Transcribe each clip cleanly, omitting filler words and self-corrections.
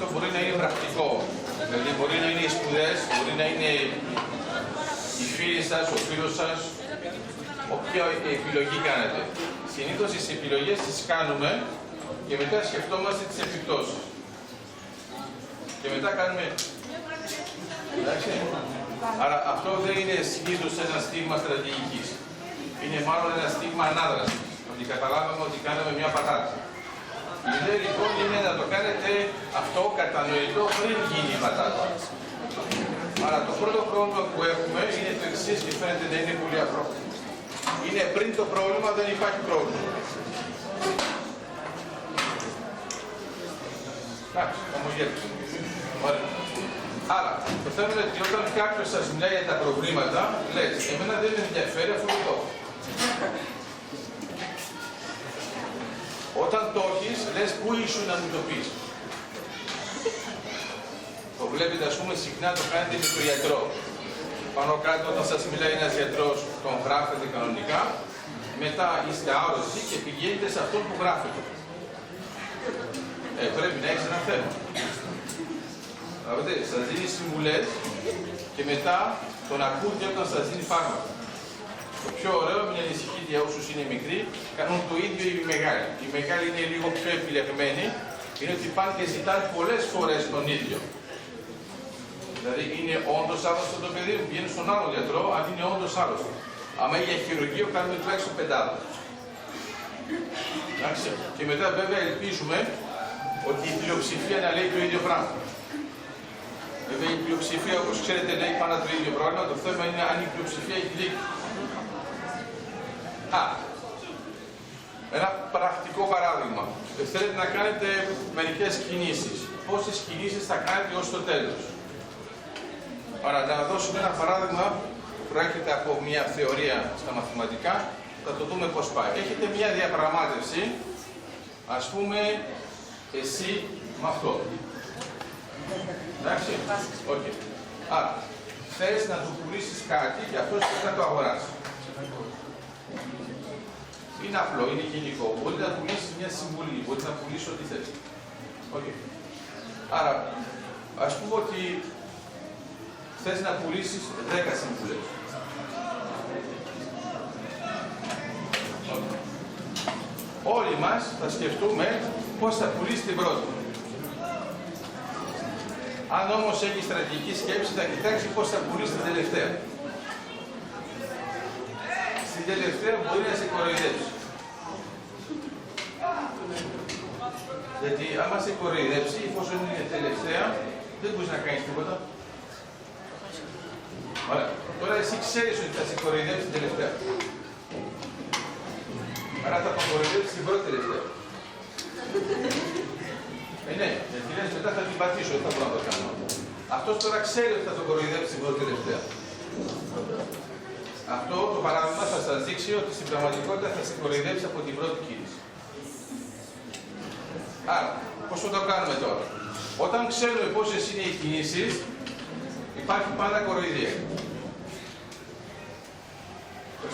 αυτό μπορεί να είναι πρακτικό. Δηλαδή μπορεί να είναι οι σπουδές, μπορεί να είναι οι φίλοι σας, ο φίλος σας, όποια επιλογή κάνετε. Συνήθως τις επιλογές τις κάνουμε και μετά σκεφτόμαστε τις επιπτώσεις. Και μετά κάνουμε... Εντάξει. Άρα αυτό δεν είναι συνήθως ένα στίγμα στρατηγικής. Είναι μάλλον ένα στίγμα ανάδρασης. Ότι καταλάβαμε ότι κάναμε μια πατάτα. Η ιδέα λοιπόν είναι να το κάνετε αυτό κατανοητό πριν γίνει η πατάτα. Άρα το πρώτο πρόβλημα που έχουμε είναι το εξής και φαίνεται να είναι πολύ απλό. Είναι πριν το πρόβλημα, δεν υπάρχει πρόβλημα. Εντάξει, ομογέννηση. Ωραία. Άρα, το θέμα είναι ότι όταν κάποιος σας μιλάει για τα προβλήματα, λες, εμένα δεν με ενδιαφέρει αφού το έχω. Όταν το έχεις, λες, πού ήσουν να μου το πεις. Το βλέπετε, ας πούμε, συχνά το κάνετε με τον γιατρό. Πάνω κάτω, όταν σας μιλάει ένας γιατρός, τον γράφετε κανονικά, μετά είστε άρρωστοι και πηγαίνετε σε αυτόν που γράφετε. Πρέπει να έχεις ένα θέμα. Δηλαδή, σας δίνει συμβουλές και μετά τον ακούτε όταν σας δίνει φάρμακα. Το πιο ωραίο, μην ανησυχείτε για όσους είναι μικροί, κάνουν το ίδιο οι μεγάλοι. Οι μεγάλοι είναι λίγο πιο επιλεγμένοι, είναι ότι πάνε και ζητάνε πολλές φορές τον ίδιο. Δηλαδή, είναι όντως άρρωστο το παιδί, πηγαίνει στον άλλο γιατρό, αν είναι όντως άρρωστο. Άμα για χειρουργείο, κάνουμε τουλάχιστον 5. Εντάξει. Και μετά, βέβαια, ελπίζουμε ότι η πλειοψηφία να λέει το ίδιο πράγμα. Βέβαια, η πλειοψηφία, όπως ξέρετε, λέει πάνω το ίδιο πρόβλημα. Το θέμα είναι αν η πλειοψηφία έχει δίκιο. Ένα πρακτικό παράδειγμα. Θέλετε να κάνετε μερικές κινήσεις. Πόσες κινήσεις θα κάνετε ως το τέλος. Άρα, να δώσουμε ένα παράδειγμα που προέρχεται από μια θεωρία στα μαθηματικά, θα το δούμε πώς πάει. Έχετε μια διαπραγμάτευση, ας πούμε, εσύ με αυτό. Εντάξει, okay. Άρα, θες να του πουλήσεις κάτι και αυτός θέλει να το αγοράσει. Είναι απλό, είναι γενικό. Μπορεί να πουλήσεις μια συμβουλή, μπορεί να πουλήσεις ό,τι θες. Okay. Άρα, ας πούμε ότι θες να πουλήσεις 10 συμβουλές. Okay. Όλοι μας θα σκεφτούμε πώς θα πουλήσει την πρώτη. Αν όμως έχει στρατηγική σκέψη, θα κοιτάξει πώς θα πουλήσει την τελευταία. Στην τελευταία μπορεί να σε κοροϊδέψει. Γιατί άμα σε κοροϊδέψει, εφόσον είναι τελευταία, δεν μπορείς να κάνεις τίποτα. Ωραία. Τώρα εσύ ξέρεις ότι θα σε κοροϊδέψει την τελευταία. Άρα θα το κοροϊδέψει την πρώτη τελευταία. Ναι, γιατί λες μετά θα την πατήσω, δεν θα μπορώ να το κάνω. Αυτός τώρα ξέρει ότι θα το κοροϊδέψει την πρώτη τελευταία. Αυτό το παράδειγμα θα σας δείξει ότι στην πραγματικότητα θα σε κοροϊδέψει από την πρώτη κίνηση. Άρα, πώς θα το κάνουμε τώρα. Όταν ξέρουμε πόσες είναι οι κινήσεις, υπάρχει πάντα κοροϊδία.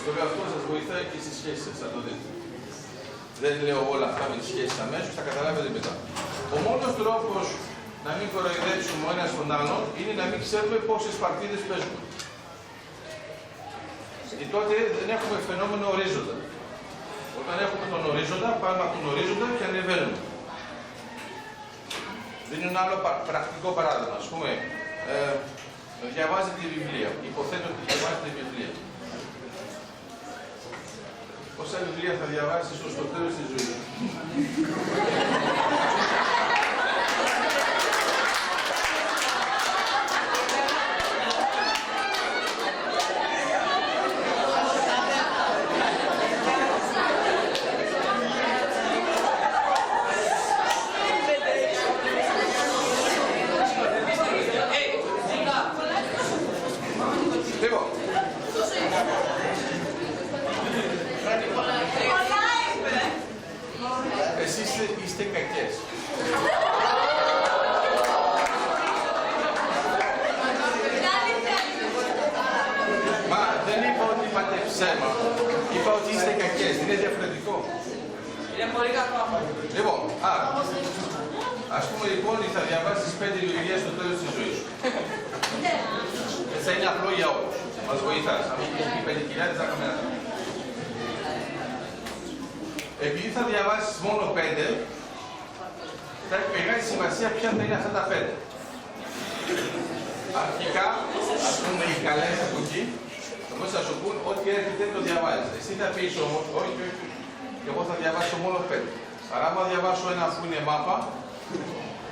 Στο λέω αυτό σας βοηθάει και στις σχέσεις σας, θα το δείτε. Δεν λέω όλα αυτά με τις σχέσεις αμέσως, θα καταλάβετε μετά. Ο μόνος τρόπος να μην κοροϊδέψουμε ο ένας τον άλλον είναι να μην ξέρουμε πόσες παρτίδες παίζουμε. Και τότε δεν έχουμε φαινόμενο ορίζοντα. Όταν έχουμε τον ορίζοντα, πάμε από τον ορίζοντα και ανεβαίνουμε. Δίνω ένα άλλο πρακτικό παράδειγμα. Ας πούμε, διαβάζετε τη βιβλία. Υποθέτω ότι διαβάζετε τη βιβλία. Πόσα βιβλία θα διαβάσεις ως το τέλος της ζωής. Εσείς είστε κακές. Μα δεν είπα ότι είπατε ψέμα. Είπα ότι είστε κακές. Είναι διαφορετικό. Είναι πολύ κακό. Λοιπόν, άρα, ας πούμε λοιπόν ότι θα διαβάσεις 5 βιβλία στο τέλος της ζωής σου. Θα είναι απλό για όλους. Μας βοηθάς. Αν έχει 5.000 θα κάνουμε ένα. Επειδή θα διαβάσεις μόνο 5, θα έχει μεγάλη σημασία ποια θα είναι αυτά τα 5. Αρχικά, ας πούμε οι καλές από εκεί, όμως θα σου πούν ό,τι έρχεται το διαβάζεις. Εσύ θα πεις όμως, όχι, και εγώ θα διαβάσω μόνο 5. Άρα, άμα διαβάσω ένα που είναι μάπα,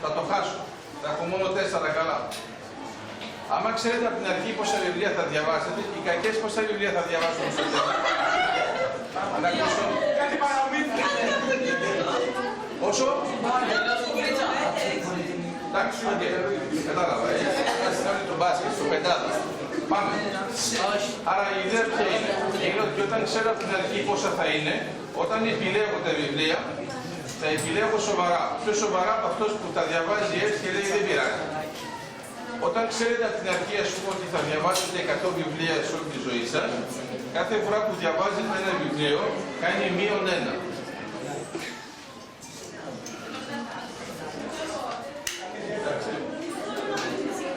θα το χάσω. Θα έχω μόνο 4 καλά. Άμα ξέρετε από την αρχή πόσα βιβλία θα διαβάσετε, οι κακές πόσα βιβλία θα διαβάσουν στο τέλος. Ανακούσω. Κάτι παραμύθια. Όσο? Εντάξει, οκ. Κατάλαβα, ας κάνουμε το μπάσκετ, στο πεντάδο. Πάμε. Άρα η ιδέα ποια είναι? Είναι ότι όταν ξέρω από την αρχή πόσα θα είναι, όταν επιλέγω τα βιβλία, τα επιλέγω σοβαρά. Πιο σοβαρά από αυτός που τα διαβάζει έτσι και λέει δεν πειράζει. Όταν ξέρετε από την αρχή, ας πούμε, ότι θα διαβάσετε 100 βιβλία σε όλη τη ζωή σας, κάθε φορά που διαβάζετε ένα βιβλίο, κάνει -1.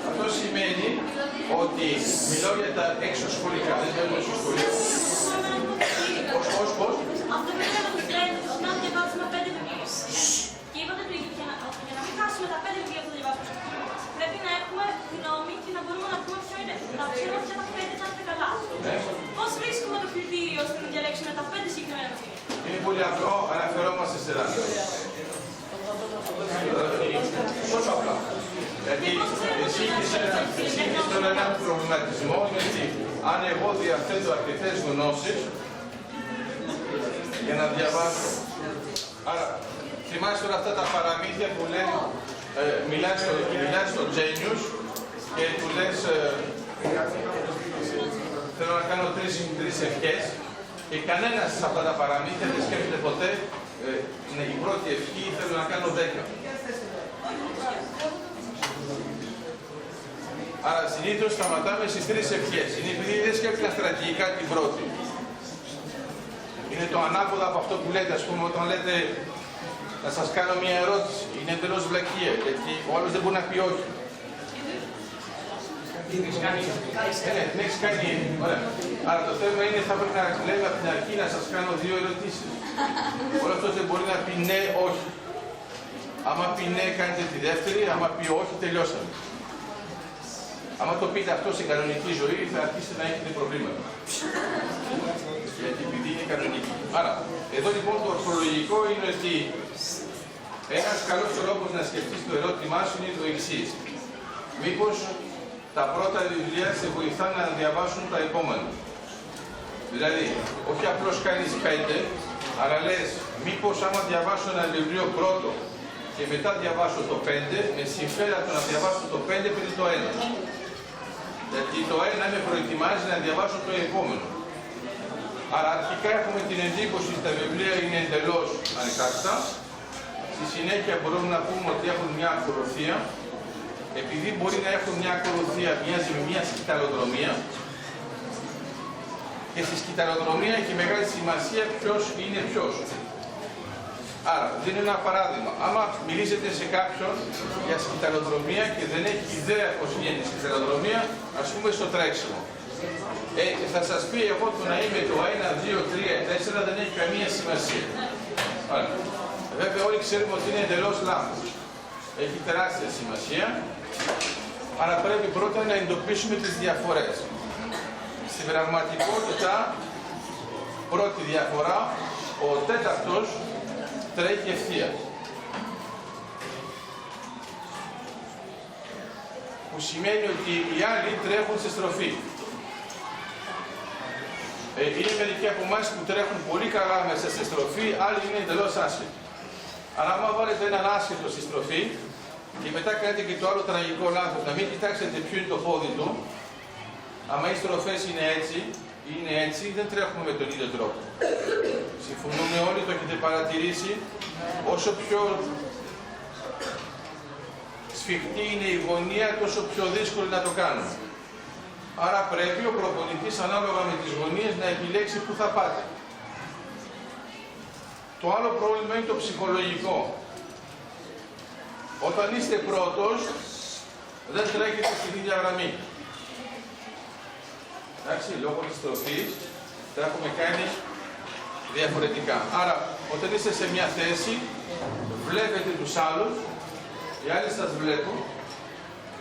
Αυτό σημαίνει ότι μιλάω για τα έξω σχολικά, δεν μπαίνουμε στο σχολείο. Πώς? Αυτό πρέπει να το πιστεύετε, ότι να διαβάσουμε 5 βιβλία. Και είπατε ότι για να μην χάσουμε τα 5 βιβλία που θα διαβάσουμε, πρέπει να έχουμε γνώμη και να μπορούμε να πούμε ποιο είναι. Να ξέρουμε ποια τα 5 θα είναι καλά. Πώς βρίσκουμε το κριτήριο ώστε να διαλέξουμε τα 5 συγκεκριμένα βιβλία? Είναι πολύ απλό, αναφερόμαστε σε δάση. Πόσο απλά? Γιατί εσύ έχεις τώρα έναν προβληματισμό, γιατί αν εγώ διαθέτω αρκετές γνώσεις για να διαβάσω. Άρα, θυμάσαι τώρα αυτά τα παραμύθια που λένε, μιλάς στο Genius και του λες θέλω να κάνω 3 ευχές και κανένας σε αυτά τα παραμύθια δεν σκέφτεται ποτέ η πρώτη ευχή θέλω να κάνω 10. Άρα συνήθως σταματάμε στις 3 ευχές. Είναι επειδή δεν σκέφτηκα στρατηγικά την πρώτη. Είναι το ανάποδα από αυτό που λέτε, ας πούμε, όταν λέτε να σας κάνω μια ερώτηση. Είναι εντελώς βλακεία, γιατί ο άλλος δεν μπορεί να πει όχι. Την έχεις κάνει. Ναι, την έχεις κάνει. Ωραία. Άρα το θέμα είναι θα πρέπει να λέμε από την αρχή να σας κάνω 2 ερωτήσεις. Όλο αυτό δεν μπορεί να πει ναι, όχι. Άμα πει ναι, κάνετε τη δεύτερη, άμα πει όχι, τελειώσαμε. Άμα το πείτε αυτό σε κανονική ζωή, θα αρχίσετε να έχετε προβλήματα. Γιατί επειδή είναι κανονική. Άρα, εδώ λοιπόν το ορθολογικό είναι ότι ένας καλός τρόπος να σκεφτείς το ερώτημά σου είναι το εξής. Μήπως τα πρώτα βιβλία σε βοηθάνε να διαβάσουν τα επόμενα. Δηλαδή, όχι απλώς κάνεις 5, αλλά λες, μήπως άμα διαβάσω ένα βιβλίο πρώτο και μετά διαβάσω το 5, με συμφέρει να διαβάσω το 5 πριν το 1. Γιατί το 1 με προετοιμάζει να διαβάσω το επόμενο. Άρα αρχικά έχουμε την εντύπωση ότι τα βιβλία είναι εντελώς ανεξάρτητα. Στη συνέχεια μπορούμε να πούμε ότι έχουν μια ακολουθία. Επειδή μπορεί να έχουν μια ακολουθία, μοιάζει με μια σκυταλοδρομία. Και στη σκυταλοδρομία έχει μεγάλη σημασία ποιος είναι ποιος. Άρα, δίνω ένα παράδειγμα. Άμα μιλήσετε σε κάποιον για σκυταλοδρομία και δεν έχει ιδέα πώς γίνεται η σκυταλοδρομία, ας πούμε στο τρέξιμο. Θα σας πει εγώ το να είμαι το 1, 2, 3, 4 δεν έχει καμία σημασία. Άρα, βέβαια όλοι ξέρουμε ότι είναι εντελώς λάθος. Έχει τεράστια σημασία. Άρα πρέπει πρώτα να εντοπίσουμε τις διαφορές. Στην πραγματικότητα, πρώτη διαφορά, ο τέταρτος τρέχει ευθεία. Που σημαίνει ότι οι άλλοι τρέχουν σε στροφή. Είναι μερικοί από εμάς που τρέχουν πολύ καλά μέσα στη στροφή, άλλοι είναι εντελώς άσχετοι. Αλλά άμα βάλετε έναν άσχετο στη στροφή και μετά κάνετε και το άλλο τραγικό λάθος, να μην κοιτάξετε ποιο είναι το πόδι του, άμα οι στροφές είναι έτσι, δεν τρέχουμε με τον ίδιο τρόπο. Συμφωνούμε όλοι, το έχετε παρατηρήσει, όσο πιο σφιχτή είναι η γωνία, τόσο πιο δύσκολο να το κάνουμε. Άρα πρέπει ο προπονητής ανάλογα με τις γωνίες να επιλέξει πού θα πάτε. Το άλλο πρόβλημα είναι το ψυχολογικό. Όταν είστε πρώτος, δεν τρέχετε στην ίδια γραμμή. Εντάξει, λόγω της τροφής, τα έχουμε κάνει διαφορετικά. Άρα, όταν είστε σε μια θέση, βλέπετε τους άλλους, οι άλλοι σας βλέπουν,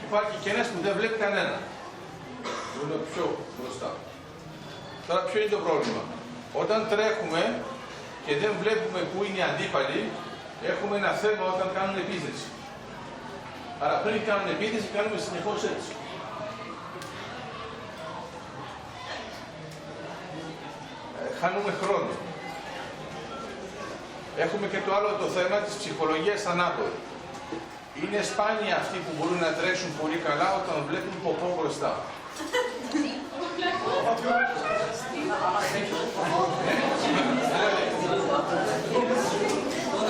υπάρχει και ένας που δεν βλέπει κανένα. Που είναι πιο μπροστά. Τώρα ποιο είναι το πρόβλημα? Όταν τρέχουμε και δεν βλέπουμε πού είναι οι αντίπαλοι, έχουμε ένα θέμα όταν κάνουν επίθεση. Άρα πριν κάνουν επίθεση, κάνουμε συνεχώς έτσι. Χάνουμε χρόνο. Έχουμε και το άλλο το θέμα της ψυχολογίας ανάποδη. Είναι σπάνια αυτοί που μπορούν να τρέξουν πολύ καλά όταν βλέπουν ποπό μπροστά.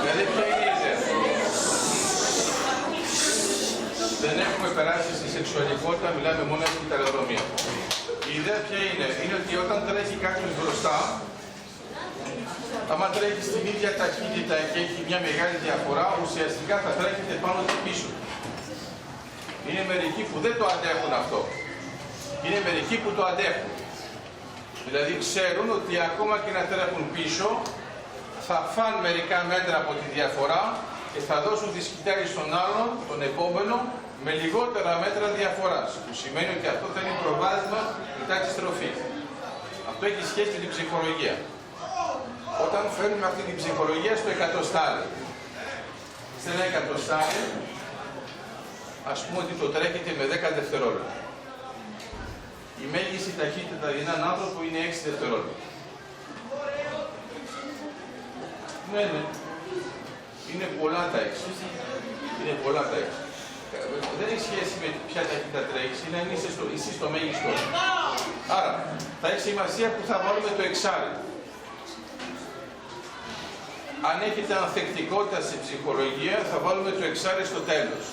Δηλαδή ποια είναι η ιδέα? Δεν έχουμε περάσει στη σεξουαλικότητα, μιλάμε μόνο για την ταλαιοδρομία. Η ιδέα ποια είναι? Είναι ότι όταν τρέχει κάποιος μπροστά, άμα τρέχει στην ίδια ταχύτητα και έχει μια μεγάλη διαφορά, ουσιαστικά θα τρέχετε πάνω και πίσω. Είναι μερικοί που δεν το αντέχουν αυτό. Είναι μερικοί που το αντέχουν. Δηλαδή ξέρουν ότι ακόμα και να τρέχουν πίσω, θα φάνε μερικά μέτρα από τη διαφορά και θα δώσουν τη σκητάλη στον άλλον, τον επόμενο, με λιγότερα μέτρα διαφοράς. Που σημαίνει ότι αυτό θα είναι προβάδισμα μετά τη στροφή. Αυτό έχει σχέση με την ψυχολογία. Όταν φέρνουμε αυτή την ψυχολογία στο εκατοστάρι, σε ένα εκατοστάρι, ας πούμε ότι το τρέχετε με 10 δευτερόλεπτα. Η μέγιστη ταχύτητα για έναν άνθρωπο είναι 6 δευτερόλεπτα. Ναι. Είναι πολλά τα 6. Είναι πολλά τα 6. Δεν έχει σχέση με ποια ταχύτητα τρέχεις, είναι αν είσαι στο μέγιστο. Άρα, θα έχει σημασία που θα βάλουμε το εξάρι. Αν έχετε ανθεκτικότητα στη ψυχολογία, θα βάλουμε το εξάρι στο τέλος.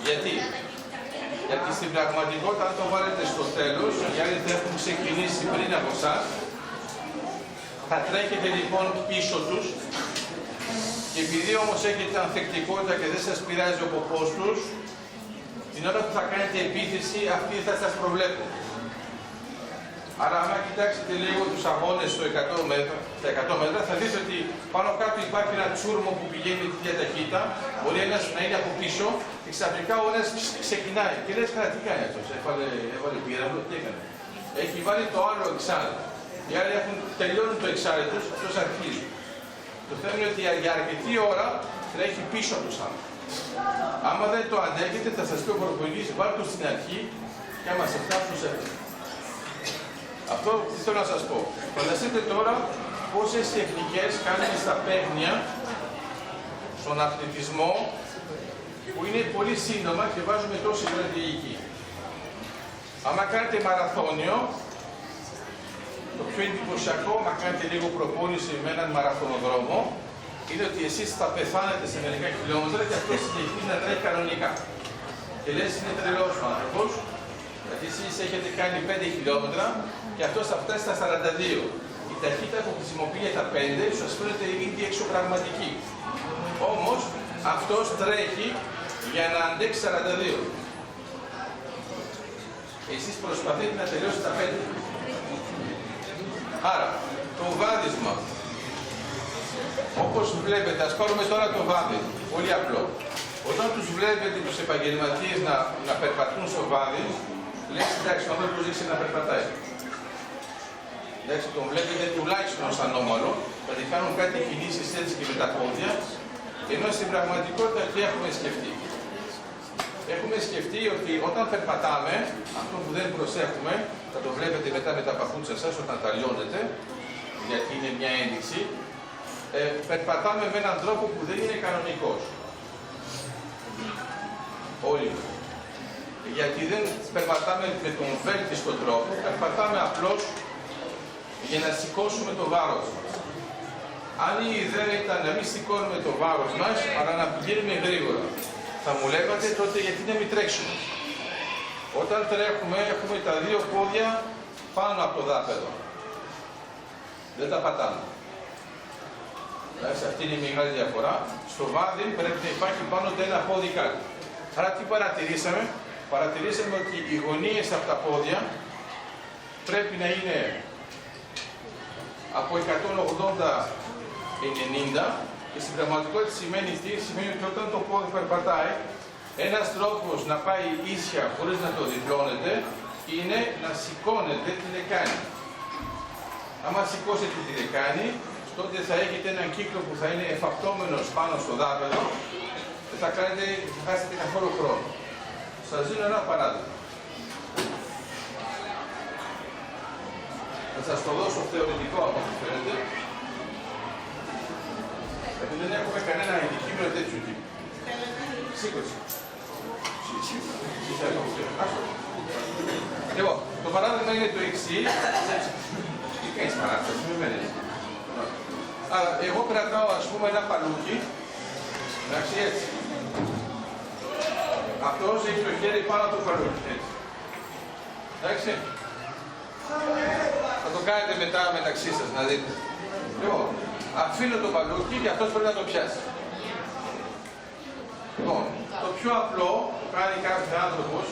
Γιατί? Γιατί στην πραγματικότητα, αν το βάλετε στο τέλος, οι άλλοι θα έχουν ξεκινήσει πριν από εσάς, θα τρέχετε λοιπόν πίσω τους, και επειδή όμως έχετε ανθεκτικότητα και δεν σας πειράζει ο ποπός τους, την ώρα που θα κάνετε επίθεση, αυτοί θα σας προβλέπουν. Άρα, άμα κοιτάξετε λίγο τους αγώνες στα 100 μέτρα, θα δείτε ότι πάνω κάτω υπάρχει ένα τσούρμο που πηγαίνει με τη διαταχύτητα, μπορεί ένας να είναι από πίσω και ξαφνικά ο ένας ξεκινάει. Και λες, καλά, τι κάνει αυτός, έβαλε πύραυλο, τι έκανε? Έχει βάλει το άλλο εξάρι. Οι άλλοι τελειώνουν το εξάρι τους, αυτός αρχίζει. Το θέμα είναι ότι για αρκετή ώρα τρέχει πίσω από τους άλλους. Άμα δεν το αντέχετε, θα σας πει ο προπονητής, βάλτε το στην αρχή και άμα σε φτάσουν σε αυτό. Αυτό τι θέλω να σας πω. Φανταστείτε τώρα πόσες τεχνικές κάνουμε στα παίγνια, στον αθλητισμό, που είναι πολύ σύντομα και βάζουμε τόση στρατηγική. Άμα κάνετε μαραθώνιο, το πιο εντυπωσιακό, άμα κάνετε λίγο προπόνηση με έναν μαραθωνοδρόμο, είναι ότι εσείς θα πεθάνετε σε μερικά χιλιόμετρα και αυτό συνεχίζει να τρέχει κανονικά. Και λες, είναι τρελός ο άνθρωπος, γιατί εσείς έχετε κάνει 5 χιλιόμετρα και αυτός θα φτάσει στα 42. Η ταχύτητα που χρησιμοποιεί τα 5 σας φαίνεται ήδη εξωπραγματική. Όμως αυτός τρέχει για να αντέξει 42. Εσείς προσπαθείτε να τελειώσετε τα 5. Άρα, το βάδισμα. Όπως βλέπετε, ας πάρουμε τώρα το βάδι. Πολύ απλό. Όταν τους βλέπετε τους επαγγελματίες να περπατούν στο βάδι, λέτε, εντάξει, ο άνθρωπος δείξει να περπατάει. Εντάξει, τον βλέπετε τουλάχιστον ως ανώμαλο, γιατί κάνουν κάτι κινήσεις έτσι και με τα πόδια, ενώ στην πραγματικότητα τι έχουμε σκεφτεί? Έχουμε σκεφτεί ότι όταν περπατάμε, αυτό που δεν προσέχουμε, θα το βλέπετε μετά με τα παπούτσια σας όταν τα λιώνετε, γιατί είναι μια ένδειξη, περπατάμε με έναν τρόπο που δεν είναι κανονικός. Όλοι. Γιατί δεν περπατάμε με τον βέλτιστο τρόπο, περπατάμε απλώς για να σηκώσουμε το βάρος μας. Αν η ιδέα ήταν να μην σηκώνουμε το βάρος μας, αλλά να πηγαίνουμε γρήγορα, θα μου λέγατε τότε γιατί να μην τρέξουμε. Όταν τρέχουμε έχουμε τα δύο πόδια πάνω από το δάπεδο. Δεν τα πατάμε. Εντάξει, αυτή είναι η μεγάλη διαφορά. Στο βάδι πρέπει να υπάρχει πάνω το ένα πόδι κάτω. Άρα τι παρατηρήσαμε? Παρατηρήσαμε ότι οι γωνίες από τα πόδια πρέπει να είναι από 180-90 και στην πραγματικότητα σημαίνει τι? Σημαίνει ότι όταν το πόδι περπατάει, ένας τρόπος να πάει ίσια χωρίς να το διπλώνεται είναι να σηκώνετε τη λεκάνη. Άμα σηκώσετε τη λεκάνη, τότε θα έχετε έναν κύκλο που θα είναι εφαπτώμενος πάνω στο δάπεδο και θα χάσετε καθόλου χρόνο. Σας δίνω ένα παράδειγμα. Θα σας το δώσω θεωρητικό από ό,τι φαίνεται. Γιατί δεν έχουμε κανένα αντικείμενο τέτοιου τύπου. Σήκωσε. Λοιπόν, το παράδειγμα είναι το εξής. Τι κάνεις παράσταση, με μένεις. Άρα, εγώ κρατάω ας πούμε ένα παλούκι. Εντάξει, έτσι. Αυτός έχει το χέρι πάνω από το παλούκι. Έτσι. Εντάξει. Θα το κάνετε μετά μεταξύ σας, να δείτε. Λοιπόν, αφήνω το παλούκι και αυτός πρέπει να το πιάσει. Λοιπόν, το πιο απλό που κάνει κάποιος άνθρωπος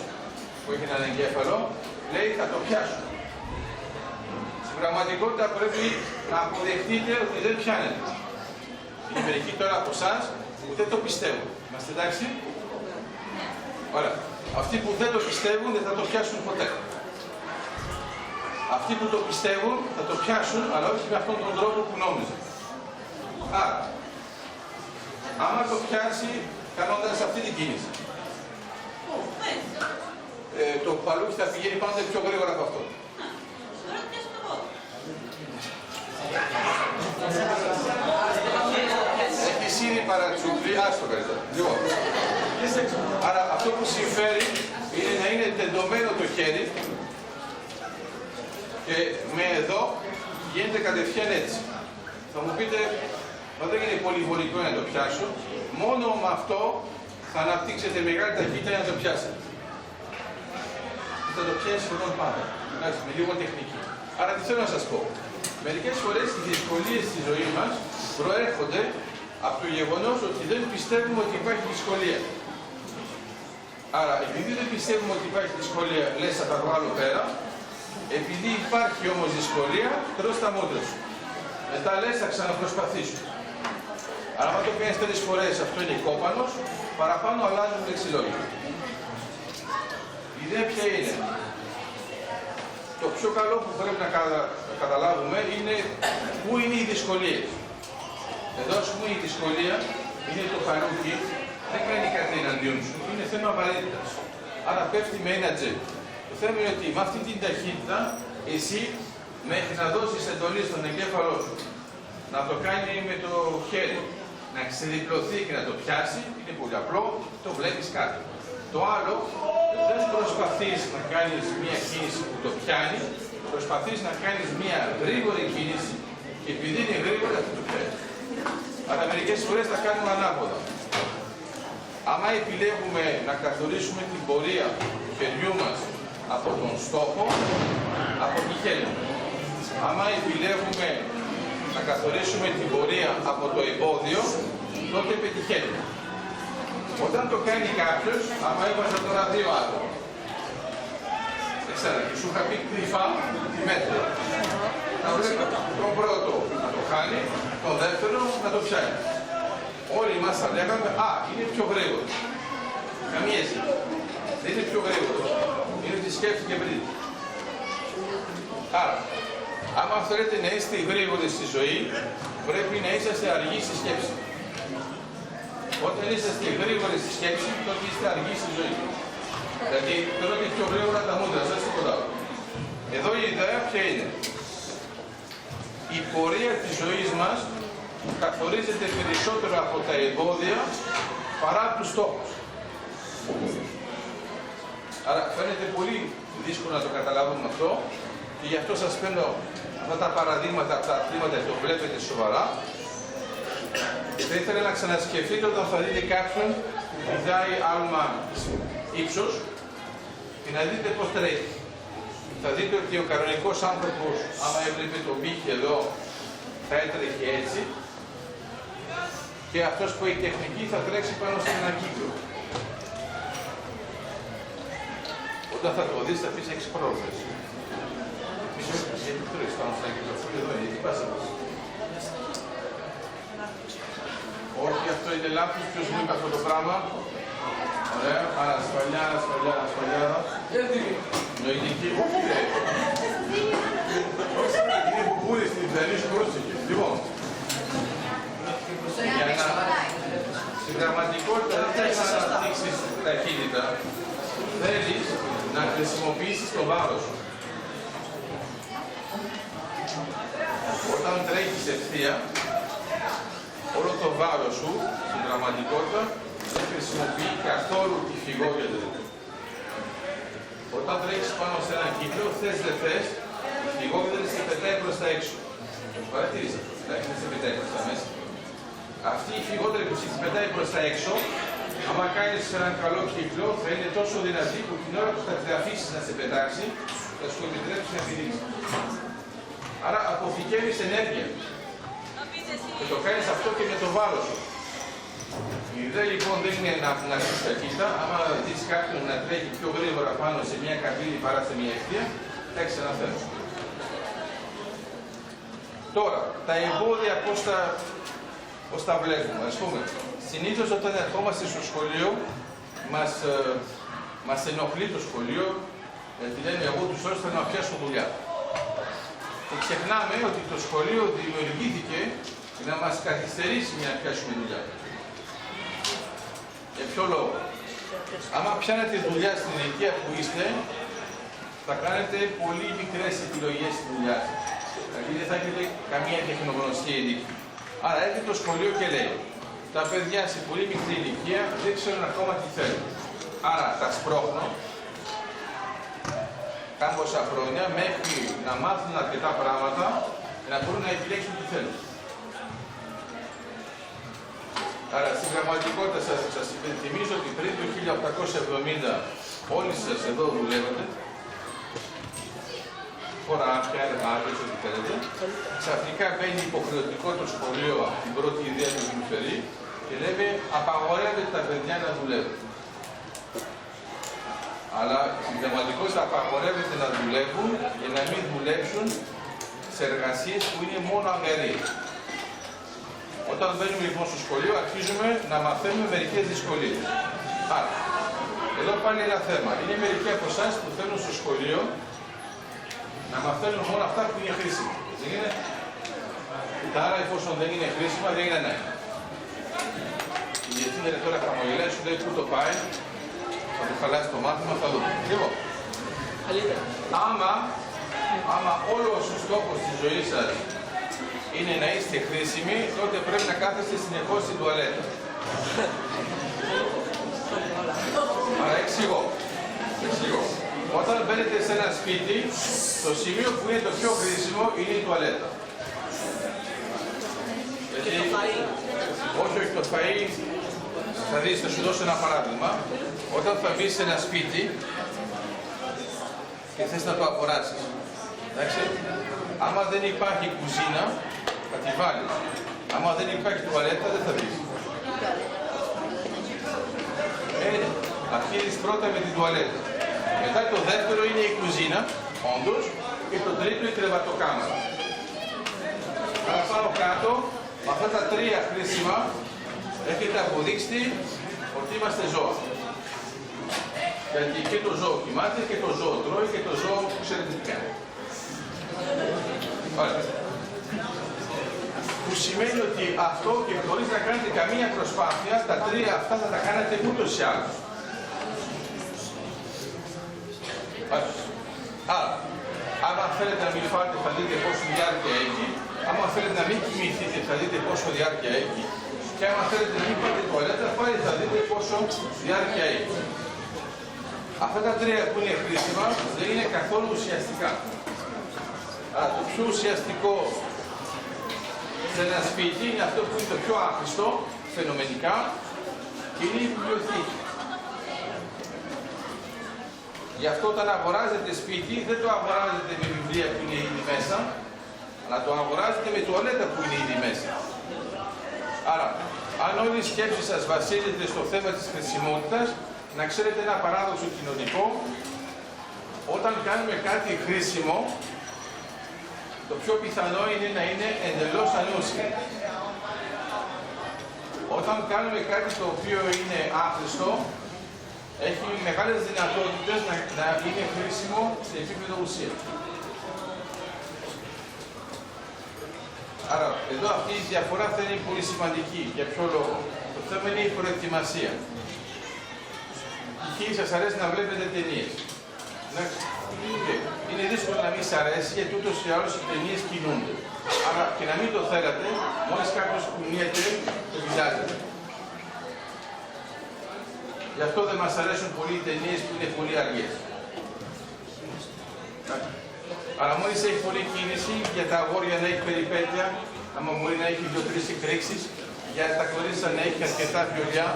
που έχει έναν εγκέφαλο, λέει θα το πιάσω. Στην πραγματικότητα πρέπει να αποδεχτείτε ότι δεν πιάνετε. Είναι μερικοί τώρα από εσάς που δεν το πιστεύουν. Είμαστε εντάξει? Ωραία. Αυτοί που δεν το πιστεύουν δεν θα το πιάσουν ποτέ. Αυτοί που το πιστεύουν θα το πιάσουν, αλλά όχι με αυτόν τον τρόπο που νόμιζαν. Άρα, άμα το πιάσει κάνοντας αυτή την κίνηση, το παλούκι θα πηγαίνει πάντα πιο γρήγορα από αυτό. Έχεις ήδη παρατσούκλει, άστο καλύτερα. Λοιπόν, άρα αυτό που συμφέρει είναι να είναι τεντωμένο το χέρι και με εδώ γίνεται κατευθείαν έτσι. Θα μου πείτε, μα δεν είναι πολύ βολικό να το πιάσω, μόνο με αυτό θα αναπτύξετε μεγάλη ταχύτητα για να το πιάσετε. Θα το πιάσει σχεδόν πάντα, με λίγο τεχνική. Άρα τι θέλω να σας πω. Μερικές φορές οι δυσκολίες στη ζωή μας προέρχονται από το γεγονός ότι δεν πιστεύουμε ότι υπάρχει δυσκολία. Άρα, επειδή δεν πιστεύουμε ότι υπάρχει δυσκολία, λες θα τα βγάλω πέρα. Επειδή υπάρχει όμως δυσκολία, τρως τα μούτρα σου. Μετά λες θα ξαναπροσπαθήσω. Αλλά αν το κάνεις 3 φορές, αυτό είναι κόπανος, παραπάνω αλλάζουν λεξιλόγια. Η ιδέα ποια είναι? Το πιο καλό που πρέπει να καταλάβουμε είναι πού είναι οι δυσκολίες. Εδώ, ας πούμε, η δυσκολία είναι το παλούκι, δεν κάνει κάτι εναντίον σου, είναι θέμα βαρύτητας. Άρα πέφτει με ένα τζετ. Το θέμα είναι ότι με αυτή την ταχύτητα, εσύ μέχρι να δώσεις εντολή στον εγκέφαλό σου, να το κάνει με το χέρι, να ξεδιπλωθεί και να το πιάσει, είναι πολύ απλό, το βλέπεις κάτι. Το άλλο, δεν προσπαθείς να κάνεις μία κίνηση που το πιάνει, προσπαθείς να κάνεις μία γρήγορη κίνηση και επειδή είναι γρήγορη αυτό το πιάνει. Αλλά μερικές φορές θα κάνουμε ανάποδα. Άμα επιλέγουμε να καθορίσουμε την πορεία του χεριού μας από τον στόχο, αποτυχαίνουμε. Άμα επιλέγουμε να καθορίσουμε την πορεία από το εμπόδιο, τότε πετυχαίνουμε. Όταν το κάνει κάποιος, άμα έβαζα τώρα 2 άτομα, και σου είχα πει κρυφά τη μέτρη. Να βλέπω τον πρώτο να το κάνει, τον δεύτερο να το πιάνει. Όλοι μας θα λέγαμε, α, είναι πιο γρήγορο. Καμία σχέση. Δεν είναι πιο γρήγορο. Είναι ότι σκέφτηκε πριν. Άρα, άμα θέλετε να είστε γρήγοροι στη ζωή, πρέπει να είσαστε αργοί στη σκέψη. Όταν είσαστε γρήγοροι στη σκέψη, τότε είστε αργοί στη ζωή. Δηλαδή, τρώτε πιο γρήγορα τα μούτρα σας, τίποτα άλλο. Εδώ η ιδέα ποια είναι? Η πορεία της ζωής μας καθορίζεται περισσότερο από τα εμπόδια παρά από τους στόχους. Άρα φαίνεται πολύ δύσκολο να το καταλάβουμε αυτό και γι' αυτό σας παίρνω αυτά τα παραδείγματα από τα αθλήματα και το βλέπετε σοβαρά. Θα ήθελα να ξανασκεφτείτε όταν θα δείτε κάποιον που πηδάει άλμα ύψος και να δείτε πώς τρέχει. Θα δείτε ότι ο κανονικός άνθρωπος, άμα έβλεπε τον πύχη εδώ, θα έτρεχε έτσι και αυτός που έχει τεχνική θα τρέξει πάνω σε ένα κύκλο. Όταν θα το δεις θα πεις έχεις πρόβληση. Γιατί τρέχεις πάνω σε ένα κύκλο, αυτό εδώ είναι, γιατί πας εδώ. Όχι, αυτό είναι λάθος, ποιος μου είπε αυτό το πράγμα. Ωραία, ανασφαλιά. Νοητική, όχι ρε. Είναι μπουρή στην πιθανή σου πρόσεχε. Λοιπόν, στην πραγματικότητα δεν θέλεις να αναπτύξεις ταχύτητα. Θέλεις να χρησιμοποιήσεις το βάρος σου. Όταν τρέχεις ευθεία, όλο το βάρος σου, στην πραγματικότητα, δεν χρησιμοποιεί καθόλου τη φυγόγεντρη. Όταν τρέχεις πάνω σε έναν κύκλο, θες δεν θες, η φυγόγεντρη σε πετάει προς τα έξω. Παρατηρήστε αυτό, δεν σε πετάει προς τα μέσα. Αυτή η φυγόγεντρη που σε πετάει προς τα έξω, άμα κάνεις έναν καλό κύκλο, θα είναι τόσο δυνατή που την ώρα που θα την αφήσεις να σε πετάξει, θα σου επιτρέψει να πηδήξει. Άρα αποθηκεύεις ενέργεια. Και το κάνεις αυτό και με το βάρος σου. Η ιδέα λοιπόν δεν είναι να αφήσεις ταχύτητα. Άμα δεις κάποιον να τρέχει πιο γρήγορα πάνω σε μια καμπύλη παρά σε μια ευθεία, θα έχεις ένα θέμα. Τώρα, τα εμπόδια πώς τα βλέπουμε. Ας πούμε, συνήθως όταν ερχόμαστε στο σχολείο, μας ενοχλεί το σχολείο, γιατί λέμε εγώ τους ώρες θέλω να πιάσω δουλειά. Και ξεχνάμε ότι το σχολείο δημιουργήθηκε για να μας καθυστερήσει να πιάσουμε δουλειά. Για ποιο λόγο? Άμα πιάνετε δουλειά στην ηλικία που είστε, θα κάνετε πολύ μικρές επιλογές στη δουλειά σας. Δηλαδή δεν θα έχετε καμία τεχνογνωσία ειδική. Άρα έρχεται το σχολείο και λέει, τα παιδιά σε πολύ μικρή ηλικία δεν ξέρουν ακόμα τι θέλουν. Άρα τα σπρώχνω κάμποσα χρόνια μέχρι να μάθουν αρκετά πράγματα για να μπορούν να επιλέξουν τι θέλουν. Άρα στην πραγματικότητα σας υπενθυμίζω ότι πριν το 1870 όλοι σας εδώ δουλεύατε, χωράφια, εργάτες, ό,τι θέλετε. Ξαφνικά μπαίνει υποχρεωτικό το σχολείο από την πρώτη ιδέα του Δημοφερή και λέμε απαγορεύεται τα παιδιά να δουλεύουν. Αλλά στην πραγματικότητα απαγορεύεται να δουλεύουν για να μην δουλέψουν σε εργασίες που είναι μόνο αγκαρίες. Όταν μπαίνουμε λοιπόν στο σχολείο, αρχίζουμε να μαθαίνουμε μερικές δυσκολίες. Άρα, εδώ πάλι ένα θέμα. Είναι μερικοί από εσάς που θέλουν στο σχολείο να μαθαίνουν μόνο αυτά που είναι χρήσιμα. Δεν είναι? Τα άλλα, εφόσον δεν είναι χρήσιμα, δεν είναι ανάγκη. Η διευθύντρια τώρα χαμογελάει, σου λέει πού το πάει, θα του χαλάσει το μάθημα, θα δούμε. Λοιπόν, άμα όλος ο στόχος της ζωής σας είναι να είστε χρήσιμοι, τότε πρέπει να κάθεστε συνεχώς στην τουαλέτα. Άρα εξηγώ. Όταν μπαίνετε σε ένα σπίτι, το σημείο που είναι το πιο χρήσιμο είναι η τουαλέτα. Γιατί, όχι το φαΐ, θα δεις, θα σου δώσω ένα παράδειγμα. Όταν θα μπεις σε ένα σπίτι και θες να το αγοράσεις, εντάξει, άμα δεν υπάρχει κουζίνα, θα τη βάλεις. Άμα δεν υπάρχει τουαλέτα, δεν θα μπεις. Αρχίζεις πρώτα με την τουαλέτα. Μετά το δεύτερο είναι η κουζίνα, όντως, και το τρίτο η κρεβατοκάμαρα. Άρα πάνω κάτω, με αυτά τα τρία χρήσιμα, έχετε αποδείξει ότι είμαστε ζώα. Γιατί και το ζώο κοιμάται, και το ζώο τρώει, και το ζώο ξέρετε τι κάνει. Ωραία. Που σημαίνει ότι αυτό και χωρίς να κάνετε καμία προσπάθεια, τα τρία αυτά θα τα κάνετε ούτως ή άλλως. Άρα, άμα θέλετε να μην φάτε, θα δείτε πόσο διάρκεια έχει. Άμα θέλετε να μην κοιμηθείτε, θα δείτε πόσο διάρκεια έχει. Και άμα θέλετε να μην πάτε τουαλέτα, πάλι θα δείτε πόσο διάρκεια έχει. Αυτά τα τρία που είναι χρήσιμα δεν είναι καθόλου ουσιαστικά. Αλλά το πιο ουσιαστικό σε ένα σπίτι είναι αυτό που είναι το πιο άχρηστο, φαινομενικά, και είναι η βιβλιοθήκη. Γι' αυτό όταν αγοράζετε σπίτι, δεν το αγοράζετε με βιβλία που είναι ήδη μέσα, αλλά το αγοράζετε με τουαλέτα που είναι ήδη μέσα. Άρα, Αν όλη η σκέψη σας βασίζεται στο θέμα της χρησιμότητας, να ξέρετε ένα παράδοξο κοινωνικό, όταν κάνουμε κάτι χρήσιμο, το πιο πιθανό είναι να είναι εντελώς ανούσιο. Όταν κάνουμε κάτι το οποίο είναι άχρηστο, έχει μεγάλες δυνατότητες να είναι χρήσιμο σε επίπεδο ουσία. Άρα, εδώ αυτή η διαφορά θα είναι πολύ σημαντική. Για ποιο λόγο? Το θέμα είναι η προετοιμασία. Ποιοι σας αρέσει να βλέπετε ταινίες? Είναι δύσκολο να μην σας αρέσει, γιατί ούτως ή άλλως οι ταινίες κινούνται. Άρα και να μην το θέλατε, μόλις κάποιος κουνιέται, το κοιτάζετε. Γι' αυτό δεν μας αρέσουν πολύ οι ταινίες που είναι πολύ αργές. Αλλά μόλις έχει πολλή κίνηση, για τα αγόρια να έχει περιπέτεια, άμα μπορεί να έχει 2-3 εκρήξεις, για τα κορίτσια να έχει αρκετά βιολιά,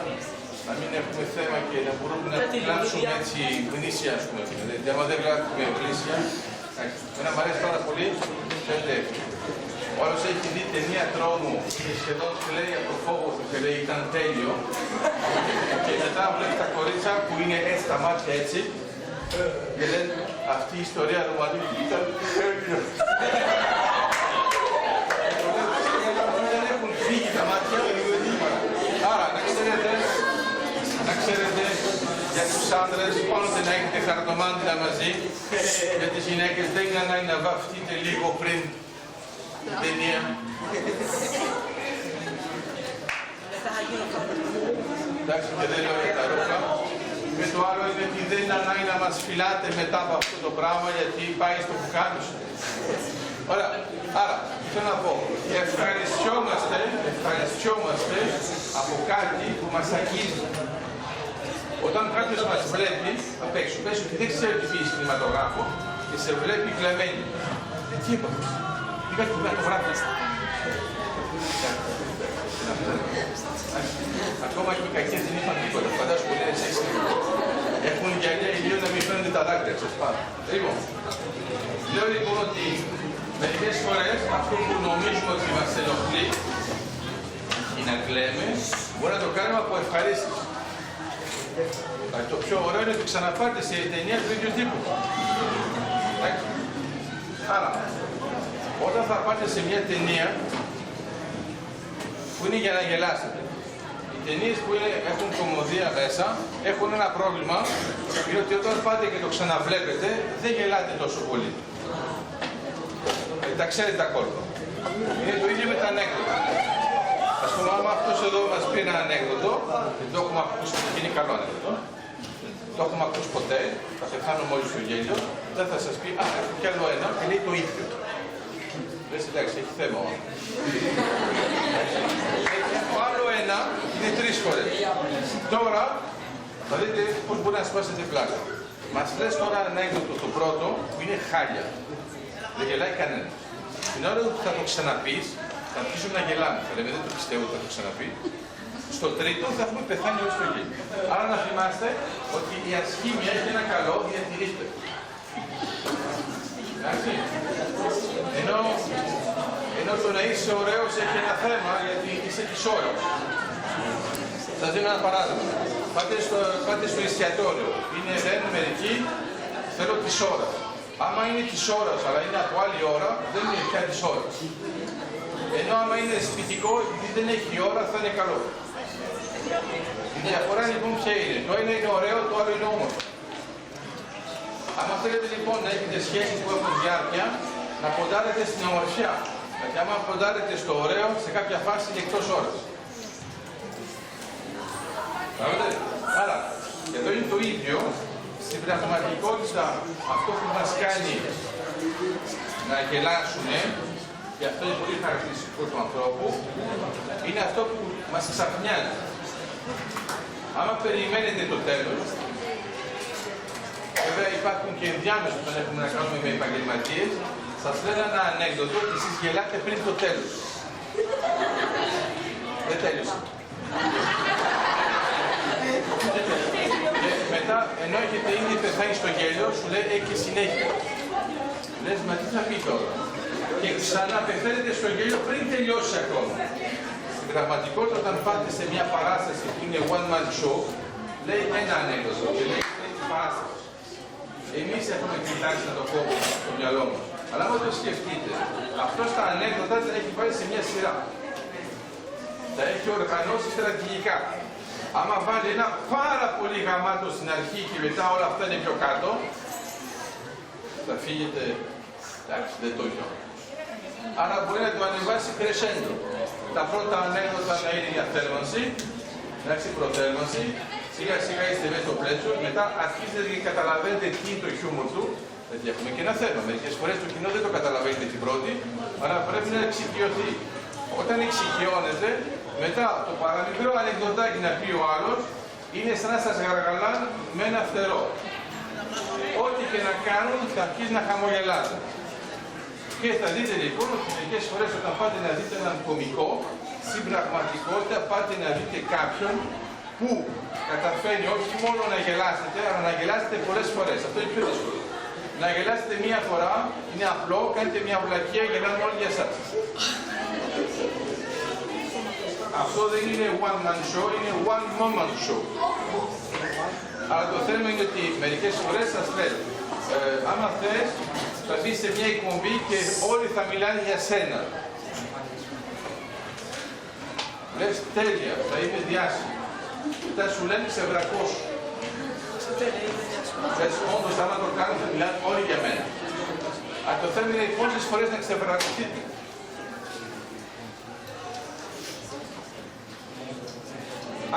να μην έχουμε θέμα και να μπορούμε να κλάψουμε έτσι γνήσια, ας πούμε. Δηλαδή, άμα δεν κλάψουμε γνήσια, εμένα μου αρέσει πάρα πολύ, ξέρετε, ο άλλος έχει δει ταινία τρόμου και σχεδόν κλαίει από το φόβο του και λέει ήταν τέλειο. Και μετά βλέπει τα κορίτσια που είναι έτσι τα μάτια έτσι και λένε αυτή η ιστορία ρομαντική ήταν τέλειο. Δεν έχουν φύγει τα μάτια. Άρα να ξέρετε για τους άντρες πάντοτε να έχετε χαρτομάτια μαζί, για τις γυναίκες δεν είναι ανάγκη να βαφτείτε λίγο πριν την ταινία. Εντάξει, και δεν λέω για τα ρούχα. Και το άλλο είναι ότι δεν είναι ανάγκη να μας φυλάτε μετά από αυτό το πράγμα, γιατί πάει στο πουκάμισο. Ωραία. Άρα, θέλω να πω, ευχαριστιόμαστε από κάτι που μας αγγίζει. Όταν κάποιος μας βλέπει απ' έξω, πες ότι δεν ξέρει τι πει κινηματογράφο και σε βλέπει κλεμμένη. Τι είπατε? Πήγα κινηματογράφο. Ακόμα και οι κακές δεν είπαν τίποτα. Φαντάζομαι πολύ είναι σεξι. Έχουν γυαλιά ηλίου να μην φαίνονται τα δάκρυα, ξέρεις πάνω. Λοιπόν, λέω λοιπόν ότι μερικές φορές αυτό που νομίζουμε ότι μας ενοχλεί ή να κλαίμε, μπορεί να το κάνουμε από ευχαρίστηση. Το πιο ωραίο είναι ότι ξαναπάτε σε ταινία του ίδιου τύπου. Άρα, όταν θα πάτε σε μια ταινία που είναι για να γελάσετε, οι ταινίες που έχουν κωμωδία μέσα έχουν ένα πρόβλημα, διότι όταν πάτε και το ξαναβλέπετε, δεν γελάτε τόσο πολύ. Τα ξέρετε τα κόλπα. Είναι το ίδιο με τα ανέκδοτα. Ας πούμε, άμα αυτός εδώ μας πει ένα ανέκδοτο, δεν το έχουμε ακούσει, είναι καλό ανέκδοτο, το έχουμε ακούσει ποτέ, θα πεθάνω μόλις στο γέλιο, δεν θα σας πει, α, έχω κι άλλο ένα και λέει το ίδιο. Λες, εντάξει, έχει θέμα ο άνθρωπος. Έχω άλλο ένα, είναι 3 φορές. Τώρα, θα δείτε πώς μπορεί να σπάσετε πλάκα. Μας λες τώρα ένα ανέκδοτο το πρώτο, που είναι χάλια. Δεν γελάει κανένας. Την ώρα που θα το ξαναπείς, θα αρχίσουμε να γελάμε. Θα λέμε, δεν το πιστεύω ότι θα το ξαναπεί. Στο τρίτο θα έχουμε πεθάνει όλο στο γέλιο. Άρα να θυμάστε ότι η ασχήμια έχει ένα καλό, διατηρήστε. Εντάξει. Ενώ το να είσαι ωραίος έχει ένα θέμα, γιατί είσαι της ώρας. Θα δίνω ένα παράδειγμα. Πάτε στο εστιατόριο. Είναι λένε μερικοί, θέλω της ώρας. Άμα είναι της ώρας, αλλά είναι από άλλη ώρα, δεν είναι πια της ώρας. Ενώ άμα είναι σπιτικό, επειδή δεν έχει ώρα, θα είναι καλό. Η διαφορά λοιπόν ποια είναι? Το ένα είναι ωραίο, το άλλο είναι όμορφο. Άμα θέλετε λοιπόν να έχετε σχέσεις που έχουν διάρκεια, να ποντάρετε στην ομορφιά. Γιατί άμα ποντάρετε στο ωραίο, σε κάποια φάση είναι εκτός ώρας. Άρα, εδώ είναι το ίδιο. Στην πραγματικότητα, αυτό που μας κάνει να γελάσουμε, και αυτό είναι πολύ χαρακτηριστικό του ανθρώπου, είναι αυτό που μας ξαφνιάζει. Άμα περιμένετε το τέλος, βέβαια υπάρχουν και ενδιάμεσους όταν έχουμε να κάνουμε με επαγγελματίες, σας λένε ένα ανέκδοτο και εσείς γελάτε πριν το τέλος. Δεν τέλειωσε. Και μετά, ενώ έχετε ήδη πεθάνει στο γέλιο, σου λέει και συνέχεια. Λες, μα τι θα πει τώρα? Και ξαναπεθαίνετε στο γέλιο πριν τελειώσει ακόμα. Στην πραγματικότητα, όταν πάτε σε μια παράσταση που είναι one man show, λέει ένα ανέκδοτο και λέει την παράσταση. Εμείς έχουμε κοιτάξει να το κόβουμε στο μυαλό μας. Αλλά άμα το σκεφτείτε, αυτό τα ανέκδοτα τα έχει βάλει σε μια σειρά. Τα έχει οργανώσει στρατηγικά. Άμα βάλει ένα πάρα πολύ γαμάτο στην αρχή και μετά όλα αυτά είναι πιο κάτω, θα φύγετε, εντάξει, δεν το έχει. Άρα μπορεί να το ανεβάσει crescendo. Τα πρώτα ανέκδοτα να είναι για θέρμανση, εντάξει, προθέρμανση, σιγά σιγά είστε μέσα στο πλαίσιο, μετά αρχίζετε και καταλαβαίνετε τι είναι το χιούμορ του, γιατί έχουμε και ένα θέμα. Μερικές φορές το κοινό δεν το καταλαβαίνετε την πρώτη, αλλά πρέπει να εξοικειωθεί. Όταν εξοικειώνεται, μετά το παραμικρό ανεκδοτάκι να πει ο άλλος, είναι σαν να σας γαργαλάν με ένα φτερό. Ό,τι και να κάνουν θα αρχίσει να χαμογελάτε. Και θα δείτε λοιπόν ότι μερικές φορές όταν πάτε να δείτε έναν κωμικό, στην πραγματικότητα πάτε να δείτε κάποιον που καταφέρνει όχι μόνο να γελάσετε, αλλά να γελάσετε πολλές φορές. Αυτό είναι πιο δύσκολο. Να γελάσετε μία φορά είναι απλό, κάνετε μια βλακεία, γελάνε όλοι για εσάς. Αυτό δεν είναι one man show, είναι one moment show. Αλλά το θέμα είναι ότι μερικές φορές σας λέει, άμα θες, θα μπεις σε μια εκπομπή και όλοι θα μιλάνε για σένα. Λες τέλεια, θα είμαι διάσημη. Θα σου λένε ξεβρακώσου. Λες όντως, άμα το κάνω θα μιλάνε όλοι για μένα. Αλλά το θέμα είναι πόσες φορές να ξεβρακωθείτε.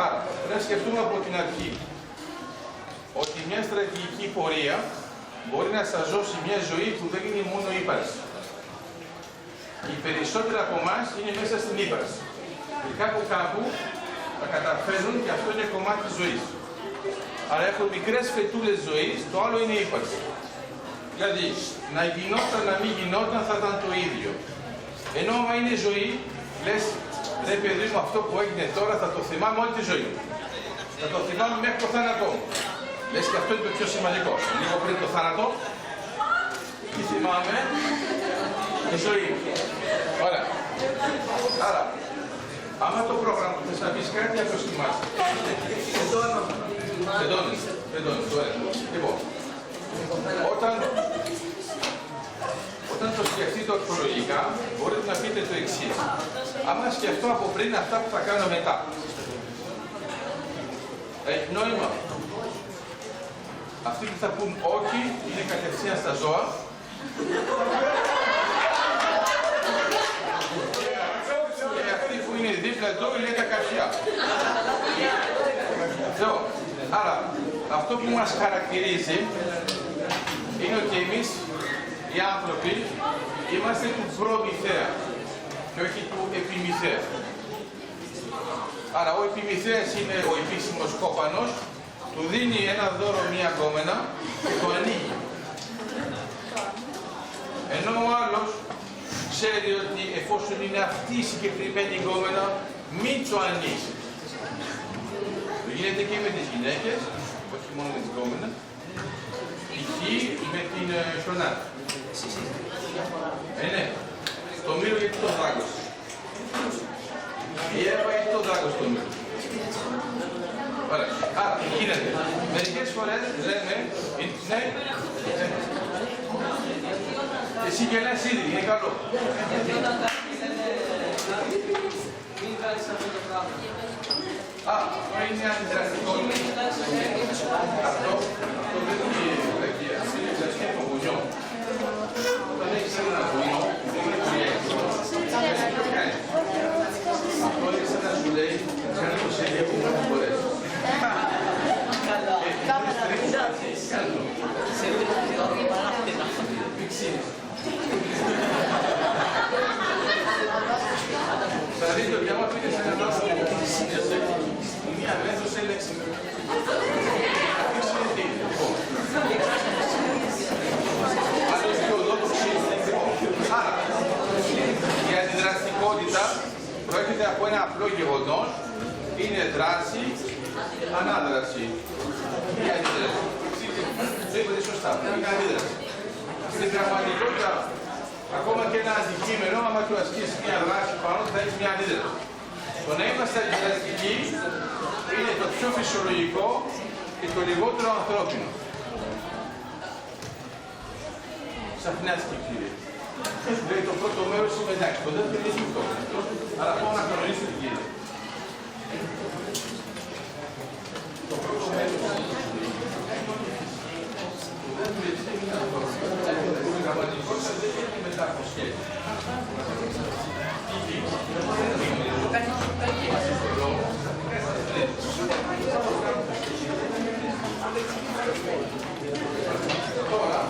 Άρα, πρέπει να σκεφτούμε από την αρχή ότι μια στρατηγική πορεία μπορεί να σας δώσει μια ζωή που δεν είναι μόνο ύπαρξη. Οι περισσότεροι από εμάς είναι μέσα στην ύπαρξη. Και κάπου θα καταφέρουν και αυτό είναι κομμάτι της ζωής. Αλλά έχουν μικρές φετούλες ζωής, το άλλο είναι ύπαρξη. Δηλαδή, να γινόταν, να μην γινόταν θα ήταν το ίδιο. Ενώ άμα είναι ζωή, λες, ρε παιδί μου, αυτό που έγινε τώρα θα το θυμάμαι όλη τη ζωή. Θα το θυμάμαι μέχρι το θάνατό μου. Λες και αυτό είναι το πιο σημαντικό. Λίγο πριν το θάνατο, τι θυμάμαι, τη ζωή. Ωραία. Άρα, άμα το πρόγραμμα θες να πεις κάτι, αυτό θυμάσαι. Εντώνεις, ωραία. Λοιπόν, όταν το σκεφτείτε ορθολογικά, μπορείτε να πείτε το εξής. Άμα σκεφτώ από πριν αυτά που θα κάνω μετά. Έχει νόημα. Αυτοί που θα πούν όχι, είναι κατευθείαν στα ζώα. Και αυτοί που είναι δίπλα εδώ είναι τα καρφιά. Άρα, αυτό που μας χαρακτηρίζει είναι ότι εμείς οι άνθρωποι είμαστε του προμηθέα και όχι του επιμηθέα. Άρα ο επιμηθέας είναι ο επίσημος κόπανος, του δίνει ένα δώρο μία γκόμενα και το ανοίγει. Ενώ ο άλλος ξέρει ότι εφόσον είναι αυτή η συγκεκριμένη γκόμενα, μην το ανοίξει. Το γίνεται και με τις γυναίκες, όχι μόνο με τις γκόμενες, π.χ. με την χιονάτη. Ναι. Το μύρο γιατί το δάγκωσε. Η Εύα γιατί το δάγκωσε το μύρο. Ωραία. Άρα, γίνεται. Μερικές φορές λέμε, ναι, εσύ γελάς ήδη, είναι καλό. Αυτό είναι αντιδραστικό. Αυτό δεν είναι βλακεία. Είναι βλακεία των γονιών. Όταν έχεις ένα γονιό, δεν είναι πολύ έξω. Αυτό είναι σαν να σου λέει, κάνε το σε λίγο να μην μπορέσεις. Θα δείτε ότι άμα πήγες σε έναν άνθρωπο που σύνδεσε, μία μέθος έλεξη. Αφήξε τι. Άλλος και ο λόγος είναι. Άρα, η αντιδραστικότητα προέρχεται από ένα απλό γεγονός, είναι δράση, ανάδραση. Η αντίδραση. Το είπατε σωστά, είναι αντίδραση. Στην πραγματικότητα, ακόμα και ένα αντικείμενο, άμα του ασκήσει μια δράση πάνω, θα έχει μια αντίδραση. Το να είμαστε αντιδραστικοί είναι το πιο φυσιολογικό και το λιγότερο ανθρώπινο. Ξαφνιάστηκε, κύριε. Λέει το πρώτο μέρος είμαι εντάξει, το δεύτερο είναι αυτό. Αλλά πάω να κανονίσω την κύριε. Το πρώτο μέρος το δεύτερο είναι αυτό. Το γραμματικό σας δεν έχει μετά από σχέση. Τώρα,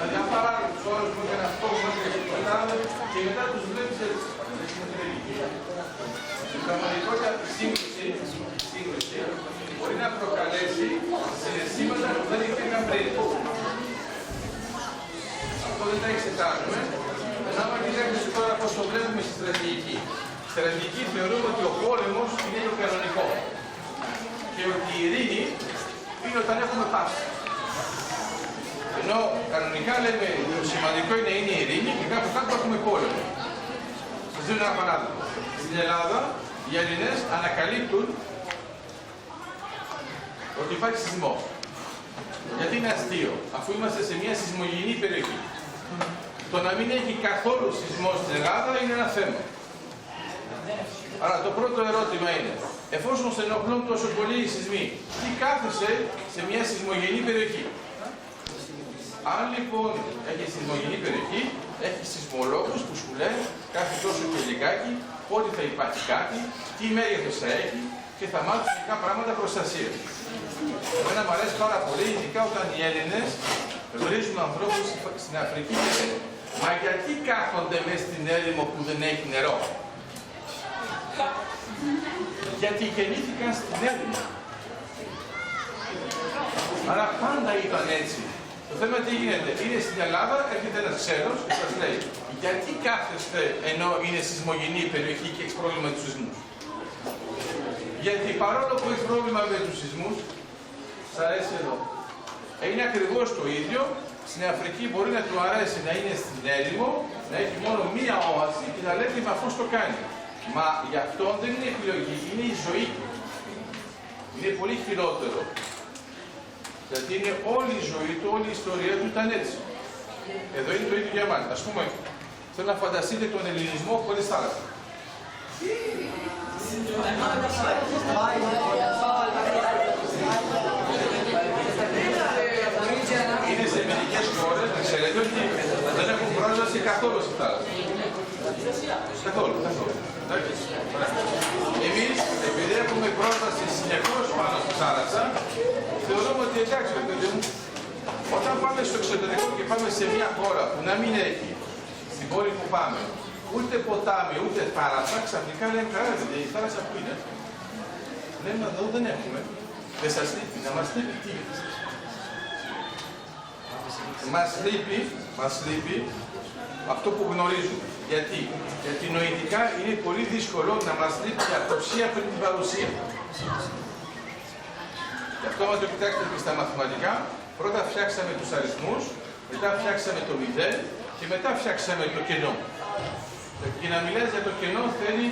δηλαδή αν παράγουν τους όρους που έκανε αυτό που έκανε και μετά τους βλέπεις έτσι. Η πραγματικότητα σύγκρουση μπορεί να προκαλέσει συναισθήματα που δεν υπήρχαν πριν. Αυτό δεν τα εξετάζουμε. Άμα κοιτάξετε τώρα πώς το βλέπουμε στη στρατηγική. Στη στρατηγική θεωρούμε ότι ο πόλεμος είναι το κανονικό και ότι η ειρήνη είναι όταν έχουμε πάση. Ενώ κανονικά λέμε το σημαντικό είναι η ειρήνη και κάπου κάτω έχουμε πόλεμο. Σας δίνω ένα παράδειγμα. Στην Ελλάδα οι Έλληνες ανακαλύπτουν ότι υπάρχει σεισμό. Γιατί είναι αστείο, αφού είμαστε σε μια σεισμογενή περιοχή. Το να μην έχει καθόλου σεισμό στην Ελλάδα είναι ένα θέμα. Άρα το πρώτο ερώτημα είναι, εφόσον σε ενοχλούν τόσο πολύ οι σεισμοί, τι κάθεσαι σε μια σεισμογενή περιοχή. Αν λοιπόν έχει σεισμογενή περιοχή, έχει σεισμολόγους που σου λένε κάθε τόσο και λιγάκι πότε θα υπάρχει κάτι, τι μέγεθος θα έχει και θα μάθουν ειδικά πράγματα προστασίας. Εμένα μου αρέσει πάρα πολύ, ειδικά όταν οι Έλληνες γνωρίζουν ανθρώπους στην Αφρική και λένε «Μα γιατί κάθονται μέσα στην έρημο που δεν έχει νερό?» Γιατί γεννήθηκαν στην έρημο. Άρα πάντα ήταν έτσι. Το θέμα τι γίνεται, είναι στην Ελλάδα, έρχεται ένας ξένος και σας λέει γιατί κάθεστε ενώ είναι σεισμογενή η περιοχή και έχεις πρόβλημα με τους σεισμούς. Γιατί παρόλο που έχεις πρόβλημα με τους σεισμούς, σας αρέσει εδώ. Είναι ακριβώς το ίδιο, στην Αφρική μπορεί να του αρέσει να είναι στην έρημο, να έχει μόνο μία όαση και να λέει με αυτός το κάνει. Μα γι' αυτό δεν είναι επιλογή, είναι η ζωή. Είναι πολύ χειρότερο. Γιατί είναι όλη η ζωή του, όλη η ιστορία του ήταν έτσι. Εδώ είναι το ίδιο για εμάς. Ας πούμε, θέλω να φανταστείτε τον ελληνισμό χωρίς θάλασσα. Είναι σε μερικές χώρες, να ξέρετε, ότι δεν έχουν πρόσβαση καθόλου στη θάλασσα. Καθόλου. Εμείς, επειδή έχουμε πρόσβαση συνεχώς πάνω στη θάλασσα, θεωρούμε ότι εντάξει, παιδί μου, όταν πάμε στο εξωτερικό και πάμε σε μια χώρα που να μην έχει στην πόλη που πάμε ούτε ποτάμι ούτε θάλασσα, ξαφνικά λέμε καλά, η θάλασσα που είναι. Λέμε εδώ δεν έχουμε. Δεν σας λείπει, να μας λείπει τι. Μας λείπει αυτό που γνωρίζουμε. Γιατί νοητικά είναι πολύ δύσκολο να μας λείπει η αυτοψία πριν την παρουσία. Γι' αυτό μας το κοιτάξτε και στα μαθηματικά, πρώτα φτιάξαμε τους αριθμούς, μετά φτιάξαμε το 0 και μετά φτιάξαμε το κενό. Και να μιλάς για το κενό θέλει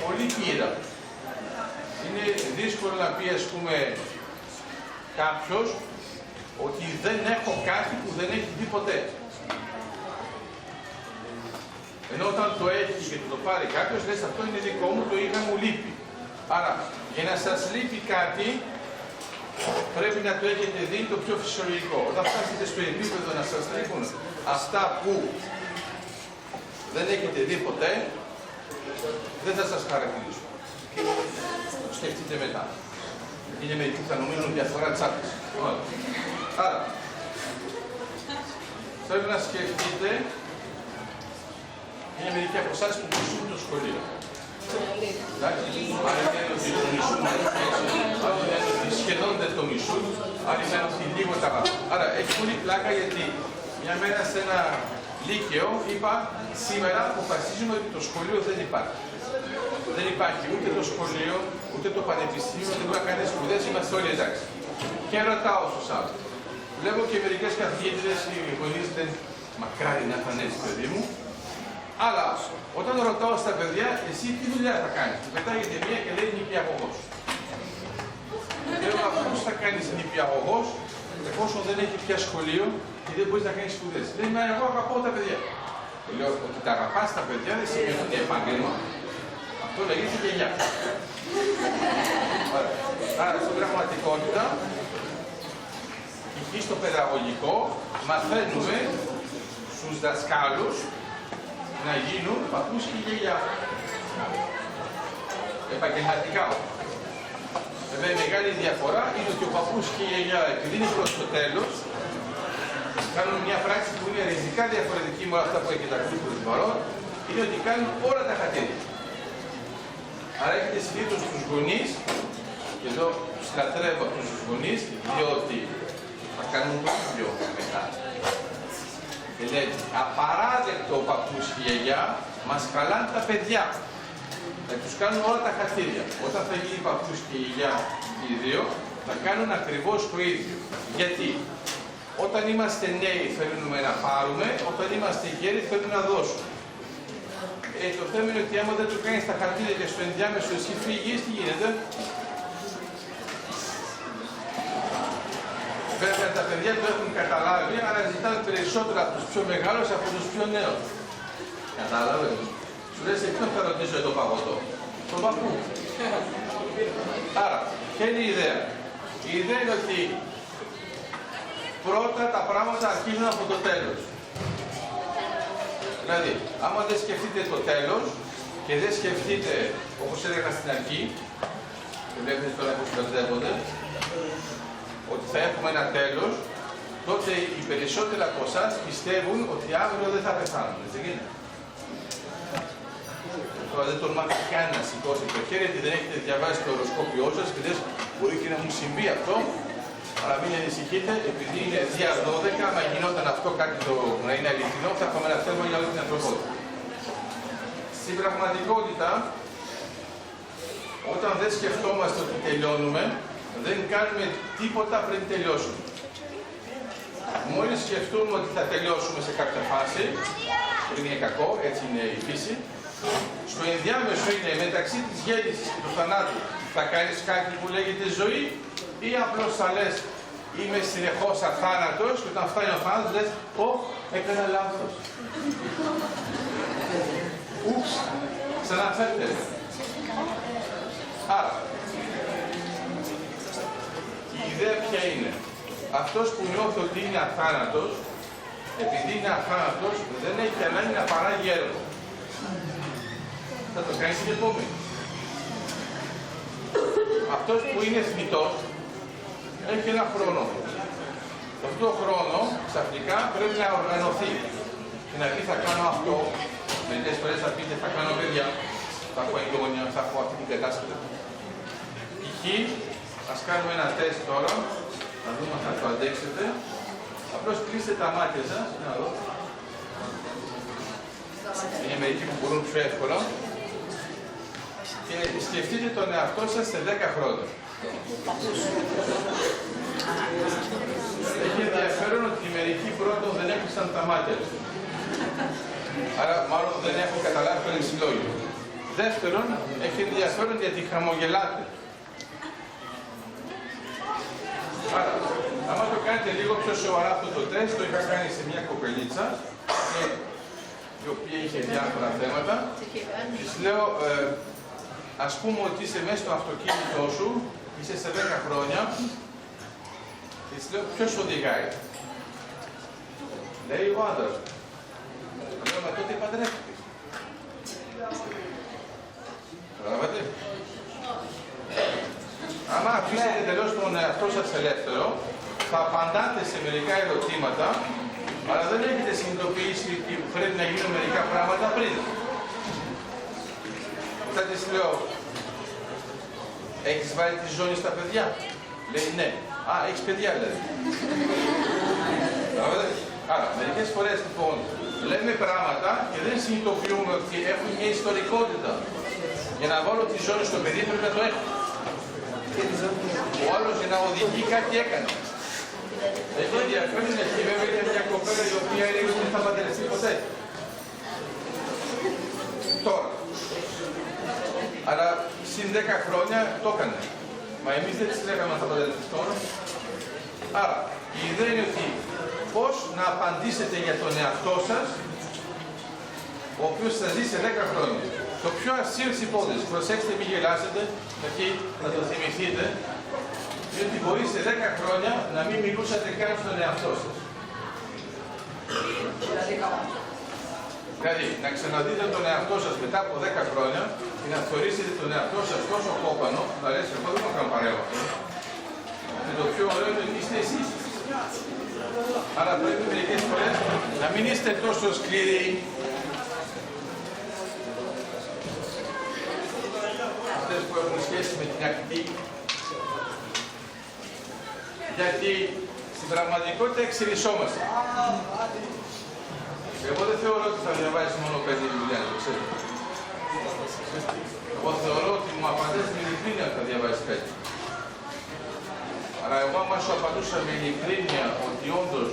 πολύ πείρα. Είναι δύσκολο να πει, ας πούμε, κάποιος ότι δεν έχω κάτι που δεν έχει δει ποτέ. Ενώ όταν το έχει και το πάρει κάποιος, λες αυτό είναι δικό μου, το είχα, μου λείπει. Άρα, για να σας λείπει κάτι, πρέπει να το έχετε δει το πιο φυσιολογικό. Όταν φτάσετε στο επίπεδο να σας λείπουν αυτά που δεν έχετε δει ποτέ, δεν θα σας χαρακτηρίσω. Το σκεφτείτε μετά. Είναι μερικοί που θα νομίζουν διαφορά τσάπης. Άρα, πρέπει να σκεφτείτε, είναι μερικοί από εσάς που πουσούν το σχολείο. Εντάξει, άλλοι λένε ότι το μισούν έξω, άλλοι λένε ότι σχεδόν δεν το μισούν, άλλοι λένε ότι λίγο τα βάζουν. Άρα έχει πολύ πλάκα γιατί μια μέρα σε ένα λύκειο είπα σήμερα αποφασίζουμε ότι το σχολείο δεν υπάρχει. Δεν υπάρχει ούτε το σχολείο, ούτε το πανεπιστήμιο, δεν μπορεί να κάνει σπουδές, είμαστε όλοι εντάξει. Και ρωτάω στους άλλους. Βλέπω και μερικές καθηγήτρες, οι γονείς δεν μακάρι να ήταν έτσι, παιδί μου. Αλλά όταν ρωτάω στα παιδιά, εσύ τι δουλειά θα κάνεις, του πετάγεται μία και λέει νηπιαγωγός. Λέω πώς θα κάνεις νηπιαγωγός, εφόσον δεν έχει πια σχολείο και δεν μπορείς να κάνεις σπουδές. Λέει, μα εγώ αγαπώ τα παιδιά. Λέω ότι τα αγαπάς τα παιδιά δεν σημαίνει ότι επάγγελμα. Αυτό λέγεται γενιά. Άρα στην πραγματικότητα, εκεί στο παιδαγωγικό, μαθαίνουμε στους δασκάλους να γίνουν παππούς και γιαγιά. Επαγγελματικά. Βέβαια η μεγάλη διαφορά είναι ότι ο παππούς και η γιαγιά, επειδή είναι προς το τέλος, κάνουν μια πράξη που είναι ριζικά διαφορετική με όλα αυτά που έχετε ακούσει προς παρόν, είναι ότι κάνουν όλα τα χατήρια. Άρα έχετε συνήθως τους γονείς, και εδώ τους λατρεύω αυτούς τους γονείς, διότι θα κάνουν το ίδιο μετά. Και λέει, απαράδεκτο ο παππούς και η γιαγιά, μας χαλάνε τα παιδιά. Θα τους κάνουν όλα τα χατήρια. Όταν θα γίνει παππούς και η γιαγιά οι δύο, θα κάνουν ακριβώς το ίδιο. Γιατί όταν είμαστε νέοι θέλουμε να πάρουμε, όταν είμαστε γέροι θέλουμε να δώσουμε. Το θέμα είναι ότι άμα δεν του κάνεις τα χαρτίδια και στο ενδιάμεσο εσύ φύγεις, τι γίνεται. Βέβαια τα παιδιά το έχουν καταλάβει, αλλά ζητάνε περισσότερα από τους πιο μεγάλους από τους πιο νέους. Κατάλαβες. Σου λες, ποιον θα ρωτήσω το παγωτό. Τον παππού. Άρα, ποια είναι η ιδέα. Η ιδέα είναι ότι πρώτα τα πράγματα αρχίζουν από το τέλος. Δηλαδή, άμα δεν σκεφτείτε το τέλος και δεν σκεφτείτε, όπως έλεγα στην αρχή, και βλέπετε τώρα πώς μπερδεύονται, ότι θα έχουμε ένα τέλος, τότε οι περισσότεροι από εσάς πιστεύουν ότι αύριο δεν θα πεθάνουν. Έτσι γίνεται. Τώρα δεν τολμάτε καν να σηκώσετε το χέρι, γιατί δεν έχετε διαβάσει το οροσκόπιό σας και λες, μπορεί και να μου συμβεί αυτό, αλλά μην ανησυχείτε, επειδή είναι δια 12, άμα γινόταν αυτό κάτι το να είναι αληθινό, θα έχουμε ένα θέμα για όλη την ανθρωπότητα. Στην πραγματικότητα, όταν δεν σκεφτόμαστε ότι τελειώνουμε, δεν κάνουμε τίποτα πριν τελειώσουμε. Μόλις σκεφτούμε ότι θα τελειώσουμε σε κάποια φάση, δεν είναι κακό, έτσι είναι η φύση, στο ενδιάμεσο είναι μεταξύ της γέννησης και του θανάτου, θα κάνεις κάτι που λέγεται ζωή ή απλώς θα λες είμαι συνεχώς αθάνατος και όταν φτάνει ο θάνατος λες έκανα λάθος. Ούψ, ξαναφέρτε. Άρα, η ιδέα ποια είναι. Αυτός που νιώθει ότι είναι αθάνατος, επειδή είναι αθάνατος, δεν έχει ανάγκη να παράγει έργο. Θα το κάνει στην επόμενη. Αυτός που είναι θνητός, έχει ένα χρόνο. Αυτό το χρόνο, ξαφνικά, πρέπει να οργανωθεί. Και να πει θα κάνω αυτό, μερικές φορές θα πείτε θα κάνω παιδιά, θα έχω εγγόνια, θα έχω αυτή την κατάσταση. Π.χ. ας κάνουμε ένα τεστ τώρα, να δούμε αν θα το αντέξετε. Απλώς κλείστε τα μάτια σας, να δω. Είναι μερικοί που μπορούν πιο εύκολα. Και σκεφτείτε τον εαυτό σας σε 10 χρόνια. Έχει ενδιαφέρον ότι μερικοί πρώτον δεν έκλεισαν τα μάτια τους. Άρα μάλλον δεν έχω καταλάβει το λεξιλόγιο. Δεύτερον, έχει ενδιαφέρον γιατί χαμογελάτε. Άρα, άμα το κάνετε λίγο πιο σοβαρά αυτό το τεστ, το είχα κάνει σε μια κοπελίτσα, η οποία είχε διάφορα θέματα. Της λέω, ας πούμε ότι είσαι μέσα στο αυτοκίνητό σου, είσαι σε 10 χρόνια, και της λέω, ποιος οδηγάει. Λέει ο άντρας. Λέω, μα τότε παντρεύτηκες. Καταλάβατε. Άμα αφήσετε τελώς τον εαυτό σας ελεύθερο, θα απαντάτε σε μερικά ερωτήματα, αλλά δεν έχετε συνειδητοποιήσει ότι πρέπει να γίνουν μερικά πράγματα πριν. Μετά της λέω, έχεις βάλει τη ζώνη στα παιδιά? Λέει ναι. Α, έχεις παιδιά δηλαδή. Άρα, μερικές φορές λοιπόν λέμε πράγματα και δεν συνειδητοποιούμε ότι έχουν μια ιστορικότητα. Για να βάλω τη ζώνη στο παιδί πρέπει να το έχω. Ο άλλος για να οδηγεί κάτι έκανε. Έχει ενδιαφέρον εκεί βέβαια είναι μια κοπέλα η οποία έλεγε ότι δεν θα παντρευτεί ποτέ. Τώρα. Αλλά συν 10 χρόνια το έκανε. Μα εμείς δεν τις λέγαμε να θα παντρευτεί τώρα. Άρα, η ιδέα είναι ότι πώς να απαντήσετε για τον εαυτό σας, ο οποίος θα ζει σε 10 χρόνια. Το πιο αστείο της υπόθεσης, προσέξτε μην γελάσετε, γιατί θα το θυμηθείτε, είναι ότι μπορεί σε 10 χρόνια να μην μιλούσατε καν στον εαυτό σας. Δηλαδή, να ξαναδείτε τον εαυτό σας μετά από 10 χρόνια και να θεωρήσετε τον εαυτό σας τόσο κόπανο, να λες, εγώ δεν θα κάνω παρέα. Και το πιο ωραίο είναι ότι είστε εσείς. Άρα πρέπει μερικές φορές να μην είστε τόσο σκληροί. Αυτές που έχουν σχέση με την ακτή. Γιατί στην πραγματικότητα εξελισσόμαστε. Εγώ δεν θεωρώ ότι θα διαβάζεις μόνο 5 βιβλία, το ξέρετε. Εγώ θεωρώ ότι μου απαντάς με ειλικρίνεια ότι θα διαβάζεις 5. Αλλά εγώ άμα σου απαντούσα με ειλικρίνεια ότι όντως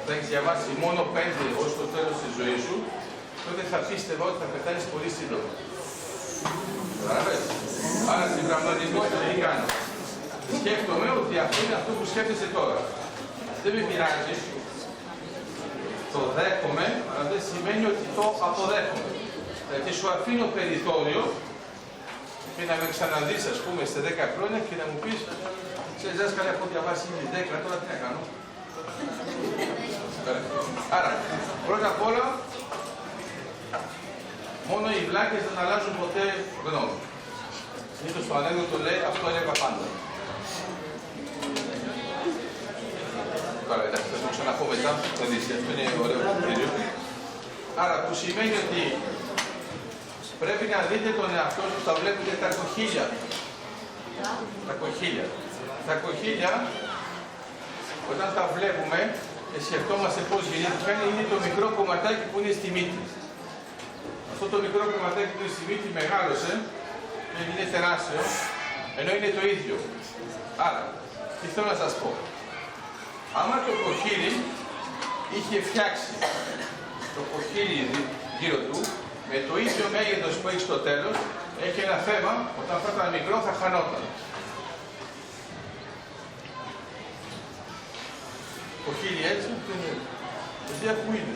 θα έχεις διαβάσει μόνο 5 ως το τέλος της ζωής σου, τότε θα πίστευα ότι θα πεθάνεις πολύ σύντομα. Άρα στην πραγματικότητα τι κάνω? Σκέφτομαι ότι αυτό είναι αυτό που σκέφτεσαι τώρα. Δεν με πειράζει. Το δέχομαι, αλλά δεν σημαίνει ότι το αποδέχομαι. Γιατί σου αφήνω περιθώριο και να με ξαναδείς, ας πούμε, σε 10 χρόνια και να μου πεις, ξέρεις, δάσκαλε, έχω διαβάσει ήδη 10, τώρα τι να κάνω? Άρα, πρώτα απ' όλα, μόνο οι βλάκες δεν αλλάζουν ποτέ γνώμη. Συνήθως το ανέκδοτο λέει, αυτό έλεγα πάντα. Τώρα, εντάξει, θα το ξαναπώ μετά, θα δεις, αυτό είναι ωραίο κριτήριο. Άρα, που σημαίνει ότι πρέπει να δείτε τον εαυτό σας, τα βλέπετε τα κοχύλια. Τα κοχύλια. Τα κοχύλια, όταν τα βλέπουμε και σκεφτόμαστε πώς γεννήθηκαν, είναι το μικρό κομματάκι που είναι στη μύτη. Αυτό το μικρό κομματάκι που είναι στη μύτη μεγάλωσε και είναι τεράστιο, ενώ είναι το ίδιο. Άρα, τι θέλω να σας πω. Άμα το κοχύλι είχε φτιάξει το κοχύλι γύρω του, με το ίδιο μέγεθος που έχει στο τέλος, έχει ένα θέμα, όταν θα ήταν μικρό θα χανόταν. Κοχύλι έτσι, παιδιά που είναι.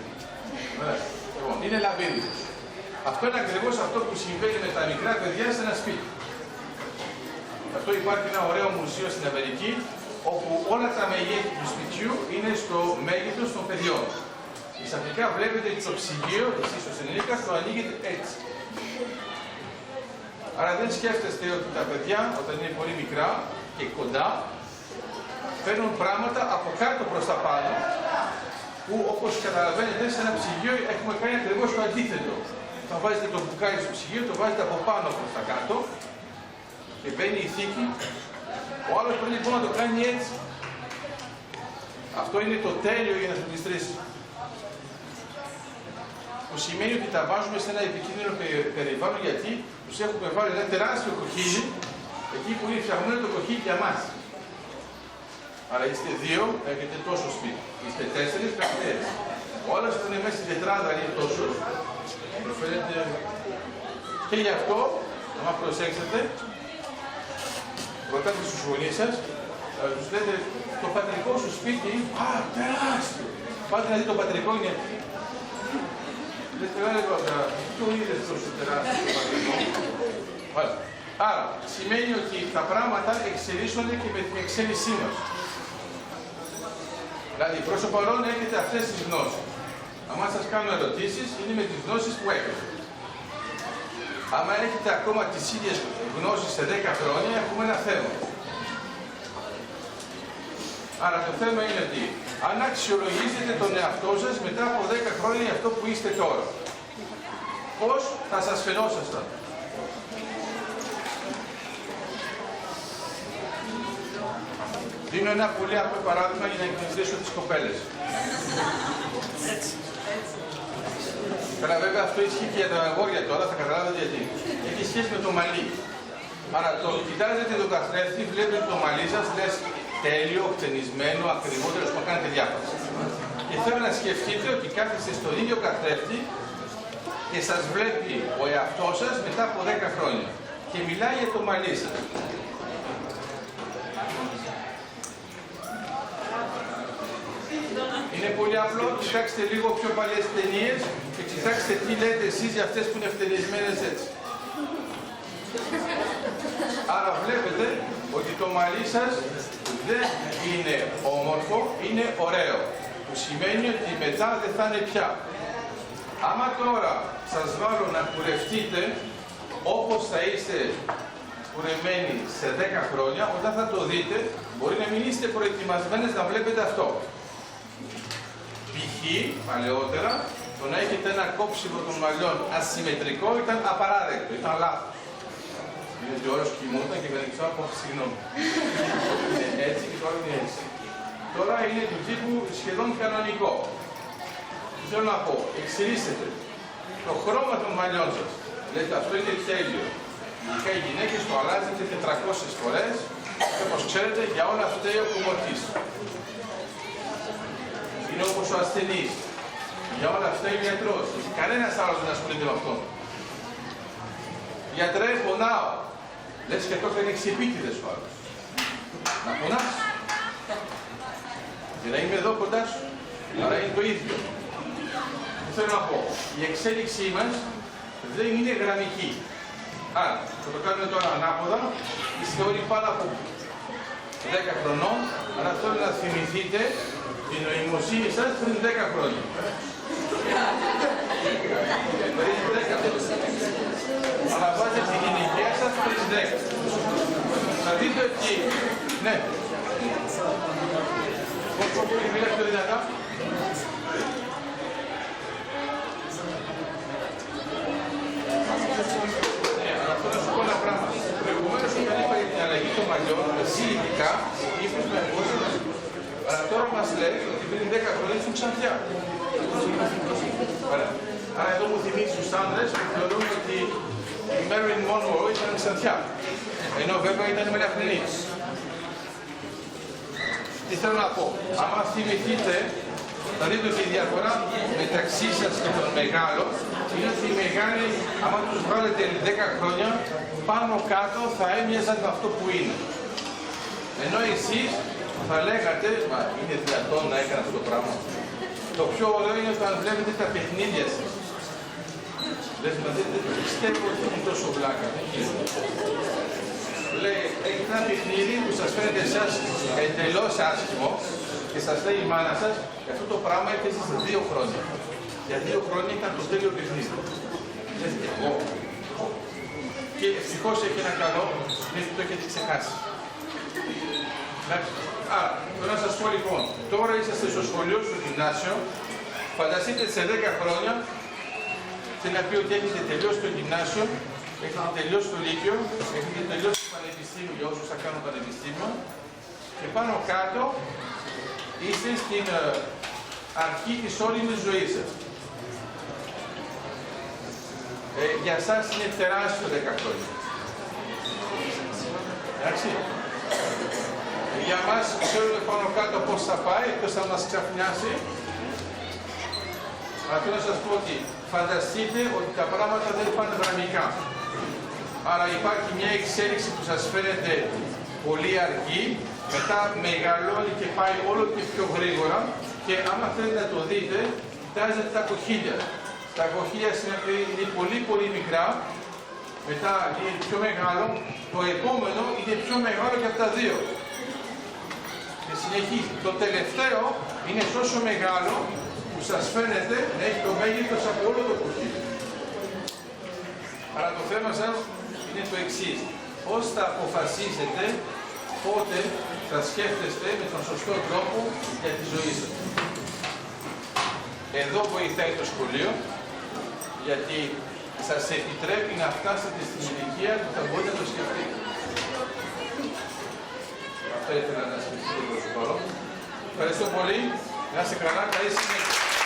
Λοιπόν, είναι λαβύρινθος. Αυτό είναι ακριβώς αυτό που συμβαίνει με τα μικρά παιδιά σε ένα σπίτι. Αυτό υπάρχει ένα ωραίο μουσείο στην Αμερική, όπου όλα τα μεγέθη του σπιτιού είναι στο μέγεθος των παιδιών. Ξαφνικά βλέπετε το ψυγείο, εσείς ως ενήλικας, το ανοίγετε έτσι. Άρα δεν σκέφτεστε ότι τα παιδιά, όταν είναι πολύ μικρά και κοντά, παίρνουν πράγματα από κάτω προς τα πάνω, που όπως καταλαβαίνετε σε ένα ψυγείο έχουμε κάνει ακριβώς το αντίθετο. Όταν βάζετε το μπουκάλι στο ψυγείο, το βάζετε από πάνω προς τα κάτω και μπαίνει η θήκη. Ο άλλος πρέπει λοιπόν να το κάνει έτσι. Αυτό είναι το τέλειο για να σε γλιστρήσει. Που σημαίνει ότι τα βάζουμε σε ένα επικίνδυνο περιβάλλον, γιατί τους έχουμε βάλει ένα τεράστιο κοχύλι εκεί που είναι φτιαγμένο το κοχύλι για μας. Άρα είστε 2, έχετε τόσο σπίτι. Είστε 4, έχετε έτσι. Ο άλλος που είναι μέσα στην τετράδα είναι τόσο. Προφέρετε. Και γι' αυτό, άμα προσέξετε, ρωτάτε στους γονείς σας, τους λέτε το πατρικό σου σπίτι, τεράστιο. Πάτε να δείτε το πατρικό είναι. Λέτε, ποιο είδες τόσο τεράστιο το πατρικό? Άρα, σημαίνει ότι τα πράγματα εξελίσσονται και με την εξέλιξή μας. Δηλαδή, προς το παρόν έχετε αυτές τις γνώσεις. Αν σας κάνω ερωτήσεις, είναι με τις γνώσεις που έχετε. Άμα έχετε ακόμα τις ίδιες γνώσεις σε 10 χρόνια, έχουμε ένα θέμα. Άρα το θέμα είναι ότι αν αξιολογήσετε τον εαυτό σας μετά από 10 χρόνια αυτό που είστε τώρα. πώς θα σας φαινόσασταν. Δίνω ένα πολύ απλό παράδειγμα για να εκνευριστήσω τις κοπέλες. Καλά, βέβαια αυτό ισχύει και για τα αγόρια τώρα, θα καταλάβετε γιατί. Έχει σχέση με το μαλλί. Άρα το κοιτάζετε τον καθρέφτη, βλέπετε το μαλλί σας, λες τέλειο, χτενισμένο, ακριβό, τέλος που κάνετε διάφορα. Και θέλω να σκεφτείτε ότι κάθεστε στον ίδιο καθρέφτη και σας βλέπει ο εαυτός σας μετά από 10 χρόνια. Και μιλάει για το μαλλί σας. Είναι πολύ απλό, κοιτάξτε λίγο πιο παλιές ταινίες και κοιτάξτε τι λέτε εσείς για αυτές που είναι φτενισμένες έτσι. Άρα βλέπετε ότι το μαλλί σας δεν είναι όμορφο, είναι ωραίο. Που σημαίνει ότι μετά δεν θα είναι πια. Άμα τώρα σας βάλω να κουρευτείτε όπως θα είστε κουρεμένοι σε 10 χρόνια, όταν θα το δείτε, μπορεί να μην είστε προετοιμασμένες να βλέπετε αυτό. Π.χ. παλαιότερα, το να έχετε ένα κόψιμο των μαλλιών ασυμμετρικό ήταν απαράδεκτο, ήταν λάθος. Γιατί ο όρος κοιμόταν και δεν ξέρω από συγγνώμη. Είναι έτσι και τώρα είναι έτσι. Τώρα είναι του τύπου σχεδόν κανονικό. Θέλω να πω, εξελίσσετε το χρώμα των μαλλιών σας. Λέτε αυτό είναι τέλειο. Ειδικά οι γυναίκες το αλλάζετε 400 φορές και όπως ξέρετε για όλα αυτά ο κομμωτής. Είναι όπως ο ασθενής. Για όλα αυτά είναι γιατρός. Κανένας άλλος δεν ασχολείται με αυτόν. Γιατρέ, πονάω. Λες και αυτό θα είναι ξεπίτηδες ο άλλος. Να πονάς. Για να είμαι εδώ κοντά σου. Άρα είναι το ίδιο. Θέλω να πω, η εξέλιξή μας δεν είναι γραμμική. Άρα, θα το κάνουμε τώρα ανάποδα, είστε όλοι πάνω από 10 χρονών, αλλά θέλω να θυμηθείτε την νοημοσύνη σας πριν 10 χρόνια. Πριν 10 χρόνια. Αλλά βάζετε την ηλικία σας πριν 10. Θα δείτε ότι, ναι. Πώς μιλάς πιο δυνατά. Να σου πω ένα πράγμα. Προηγουμένως όταν είπα για την αλλαγή των μαλλιών, εσύ ειδικά είπες με εγώ, αλλά τώρα μας λέει ότι πριν 10 χρόνια ήσουν ξανθιά. Άρα εδώ μου θυμίζει τους άντρες που θεωρούν ότι η Marilyn Monroe ήταν ξανθιά. Ενώ βέβαια ήταν μελαχρινή. Τι θέλω να πω. Άμα θυμηθείτε, θα δείτε ότι η διαφορά μεταξύ σας και των μεγάλων είναι ότι οι μεγάλοι, άμα τους βάλετε 10 χρόνια, πάνω κάτω θα έμοιαζαν με αυτό που είναι. Ενώ εσείς θα λέγατε, μα είναι δυνατόν να έκανα αυτό το πράγμα. Το πιο ωραίο είναι όταν βλέπετε τα παιχνίδια σας. Δεν πιστεύω ότι είναι τόσο βλάκα. Λέει, έχει ένα παιχνίδι που σας φαίνεται εσάς εντελώς άσχημο και σας λέει η μάνα σας, αυτό το πράγμα έπαιζε σε 2 χρόνια. Για 2 χρόνια ήταν το τέλειο παιχνίδι. Λέτε εγώ. Και ευτυχώς έχει ένα καλό, μέχρι το έχετε ξεχάσει. Άρα, θέλω να σας πω λοιπόν, τώρα είσαστε στο σχολείο, στο γυμνάσιο, φανταστείτε σε 10 χρόνια, θέλει να πει ότι έχετε τελειώσει το γυμνάσιο, έχετε τελειώσει το λύκειο, έχετε τελειώσει το πανεπιστήμιο για όσους θα κάνουν πανεπιστήμιο και πάνω κάτω είστε στην αρχή της όριμης ζωής σας. Για εσάς είναι τεράστιο 10 χρόνια. Εντάξει. Για μας ξέρουμε πάνω κάτω πώς θα πάει, πώς θα μας ξαφνιάσει. Αλλά θέλω να σας πω ότι φανταστείτε ότι τα πράγματα δεν πάνε γραμμικά. Άρα υπάρχει μια εξέλιξη που σας φαίνεται πολύ αργή, μετά μεγαλώνει και πάει όλο και πιο γρήγορα και άμα θέλετε να το δείτε, κοιτάζετε τα κοχύλια. Τα κοχύλια είναι πολύ πολύ μικρά, μετά είναι πιο μεγάλο, το επόμενο είναι πιο μεγάλο και από τα δύο. Και συνεχίζει. Το τελευταίο είναι τόσο μεγάλο που σας φαίνεται να έχει το μέγεθος από όλο το κοχύλι. Αλλά το θέμα σας είναι το εξής. Πώς θα αποφασίσετε πότε θα σκέφτεστε με τον σωστό τρόπο για τη ζωή σας. Εδώ βοηθάει το σχολείο, γιατί σας επιτρέπει να φτάσετε στην ηλικία που θα μπορείτε να το σκεφτείτε. Αυτό ήθελα να σας πει προς το παρόν. Ευχαριστώ πολύ. Να είστε καλά. Καλή συνέχεια.